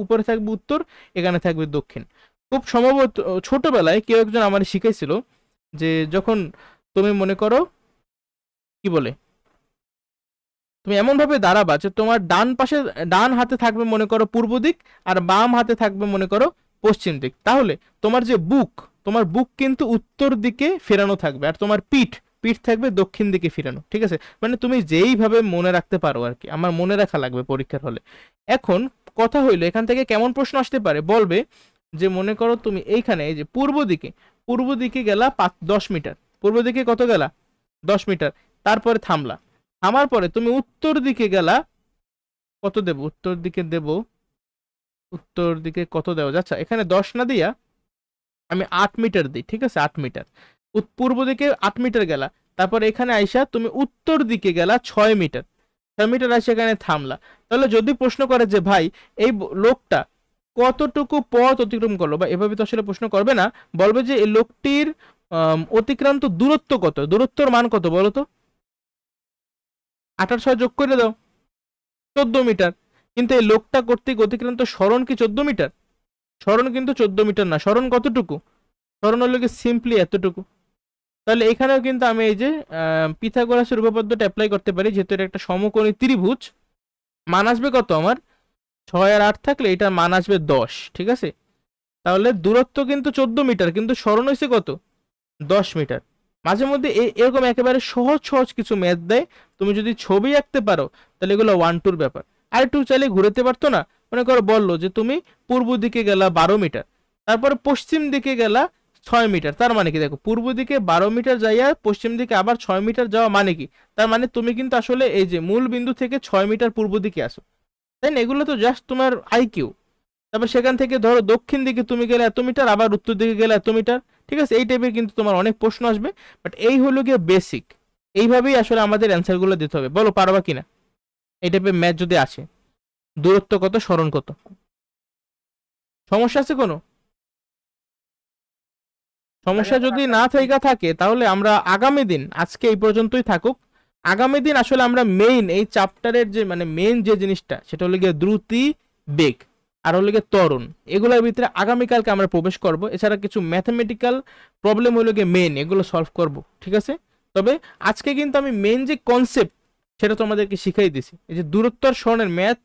উপরে থাকবে উত্তর, এখানে থাকবে দক্ষিণ। খুব সম্ভবত ছোটবেলায় কেউ একজন আমার শিখাইছিল যে যখন তুমি মনে করো কি বলে, তুমি এমন ভাবে দাঁড়াবা যে তোমার ডান হাতে থাকবে মনে করো পূর্ব দিক, আর বাম হাতে থাকবে মনে করো পশ্চিম দিক, তাহলে তোমার বুক কিন্তু উত্তর দিকে ফেরানো থাকবে, আর তোমার পিঠ পিঠ থাকবে দক্ষিণ দিকে ফিরানো, ঠিক আছে? মানে তুমি যেইভাবে মনে রাখতে পারো আর কি, আমার মনে রাখা লাগবে পরীক্ষার হলে। এখন কথা হইলো এখান থেকে কেমন প্রশ্ন আসতে পারে, বলবে যে মনে করো তুমি এইখানে এই যে পূর্ব দিকে গেলা 10 মিটার, পূর্ব দিকে কত গেলা? 10 মিটার, তারপরে থামলা, থামার পরে তুমি উত্তর দিকে গেলা, কত দেব উত্তর দিকে? উত্তর দিকে কত দেওয়া যাচ্ছে? এখানে 10 না দিয়া আমি 8 মিটার দিই, ঠিক আছে? 8 মিটার, পূর্ব দিকে 8 মিটার গেলা, তারপর এখানে আইসা তুমি উত্তর দিকে গেলা 6 মিটার, 6 মিটার আসে এখানে থামলা। তাহলে যদি প্রশ্ন করে যে ভাই এই লোকটা কতটুকু পথ অতিক্রম করলো, বা এভাবে তো আসলে প্রশ্ন করবে না, বলবে যে এই লোকটির অতিক্রান্ত দূরত্ব কত, দূরত্বর মান কত বলো তো? 8 আর 6 যোগ করে দাও, 14 মিটার। কিন্তু এই লোকটা কর্তৃক অতিক্রান্ত সরণ কি 14 মিটার? সরণ কিন্তু 14 মিটার না, সরণ কতটুকু? সরণ হলো কি সিম্পলি এতটুকু। তাহলে এখানেও কিন্তু আমি এই যে পিথাগোরাসের উপপাদ্যটা অ্যাপ্লাই করতে পারি, যেহেতু এটা একটা সমকোণী ত্রিভুজ। মান আসবে কত আমার? 6 আর 8 থাকলে এটা মান আসবে 10, ঠিক আছে? তাহলে দূরত্ব কিন্তু 14 মিটার, কিন্তু সরণ হয়েছে কত? 10 মিটার। মাঝে মধ্যে এরকম একেবারে সহজ সহজ কিছু ম্যাথ দেয়, তুমি যদি ছবি আঁকতে পারো তাহলে এগুলো 1-2 ব্যাপার। আর একটু চাইলে ঘুরেতে পারতো না? মনে করো বললো যে তুমি পূর্ব দিকে গেলা 12 মিটার, তারপরে পশ্চিম দিকে গেলা 6 মিটার, তার মানে কি? দেখো পূর্ব দিকে 12 মিটার যাইয়া পশ্চিম দিকে আবার 6 মিটার যাওয়া মানে কি? তার মানে তুমি কিন্তু আসলে এই যে মূল বিন্দু থেকে 6 মিটার পূর্ব দিকে আসো, তাই না? এগুলো তো জাস্ট তোমার আইকিউ। তারপর সেখান থেকে ধরো দক্ষিণ দিকে তুমি গেলে এত মিটার, আবার উত্তর দিকে গেলে এত মিটার, ঠিক আছে? এই টাইপের কিন্তু তোমার অনেক প্রশ্ন আসবে, বাট এই হলো গিয়ে বেসিক। এইভাবেই আসলে আমাদের অ্যান্সারগুলো দিতে হবে। বলো পারবা কিনা এই টাইপের ম্যাথ যদি আসে? দূরত্ব কত, সরণ কত? সমস্যা আছে কোনো? সমস্যা যদি না থাকে তাহলে আমরা আগামী দিন, আজকে এই পর্যন্তই থাকুক, আগামী দিন আসলে আমরা মেইন এই চ্যাপ্টারের যে মানে মেইন যে জিনিসটা সেটা হলো গিয়ে দ্রুতি, বেগ, আর হলো গিয়ে ত্বরণ, এগুলোর ভিতরে আগামীকালকে আমরা প্রবেশ করব। এছাড়া কিছু ম্যাথমেটিক্যাল প্রবলেম হলো গিয়ে মেইন, এগুলো সলভ করব, ঠিক আছে? তবে আজকে কিন্তু আমি মেইন যে কনসেপ্ট সেটা তোমাদেরকে শিখাই দিছি। এই যে দূরত্ব স্মরণের ম্যাথ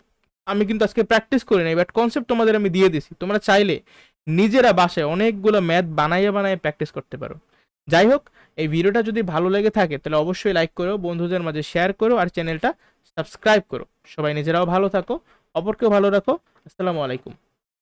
আমি কিন্তু আজকে প্র্যাকটিস করি নাই, বাট কনসেপ্ট তোমাদের আমি দিয়ে দিছি। তোমরা চাইলে নিজেরা বাসায় অনেকগুলো ম্যাথ বানাইয়ে বানাইয়ে প্র্যাকটিস করতে পারো। যাই হোক, এই ভিডিওটা যদি ভালো লেগে থাকে তাহলে অবশ্যই লাইক করো, বন্ধুদের মাঝে শেয়ার করো, আর চ্যানেলটা সাবস্ক্রাইব করো। সবাই নিজেরাও ভালো থাকো, অপরকেও ভালো রাখো। আসসালামু আলাইকুম।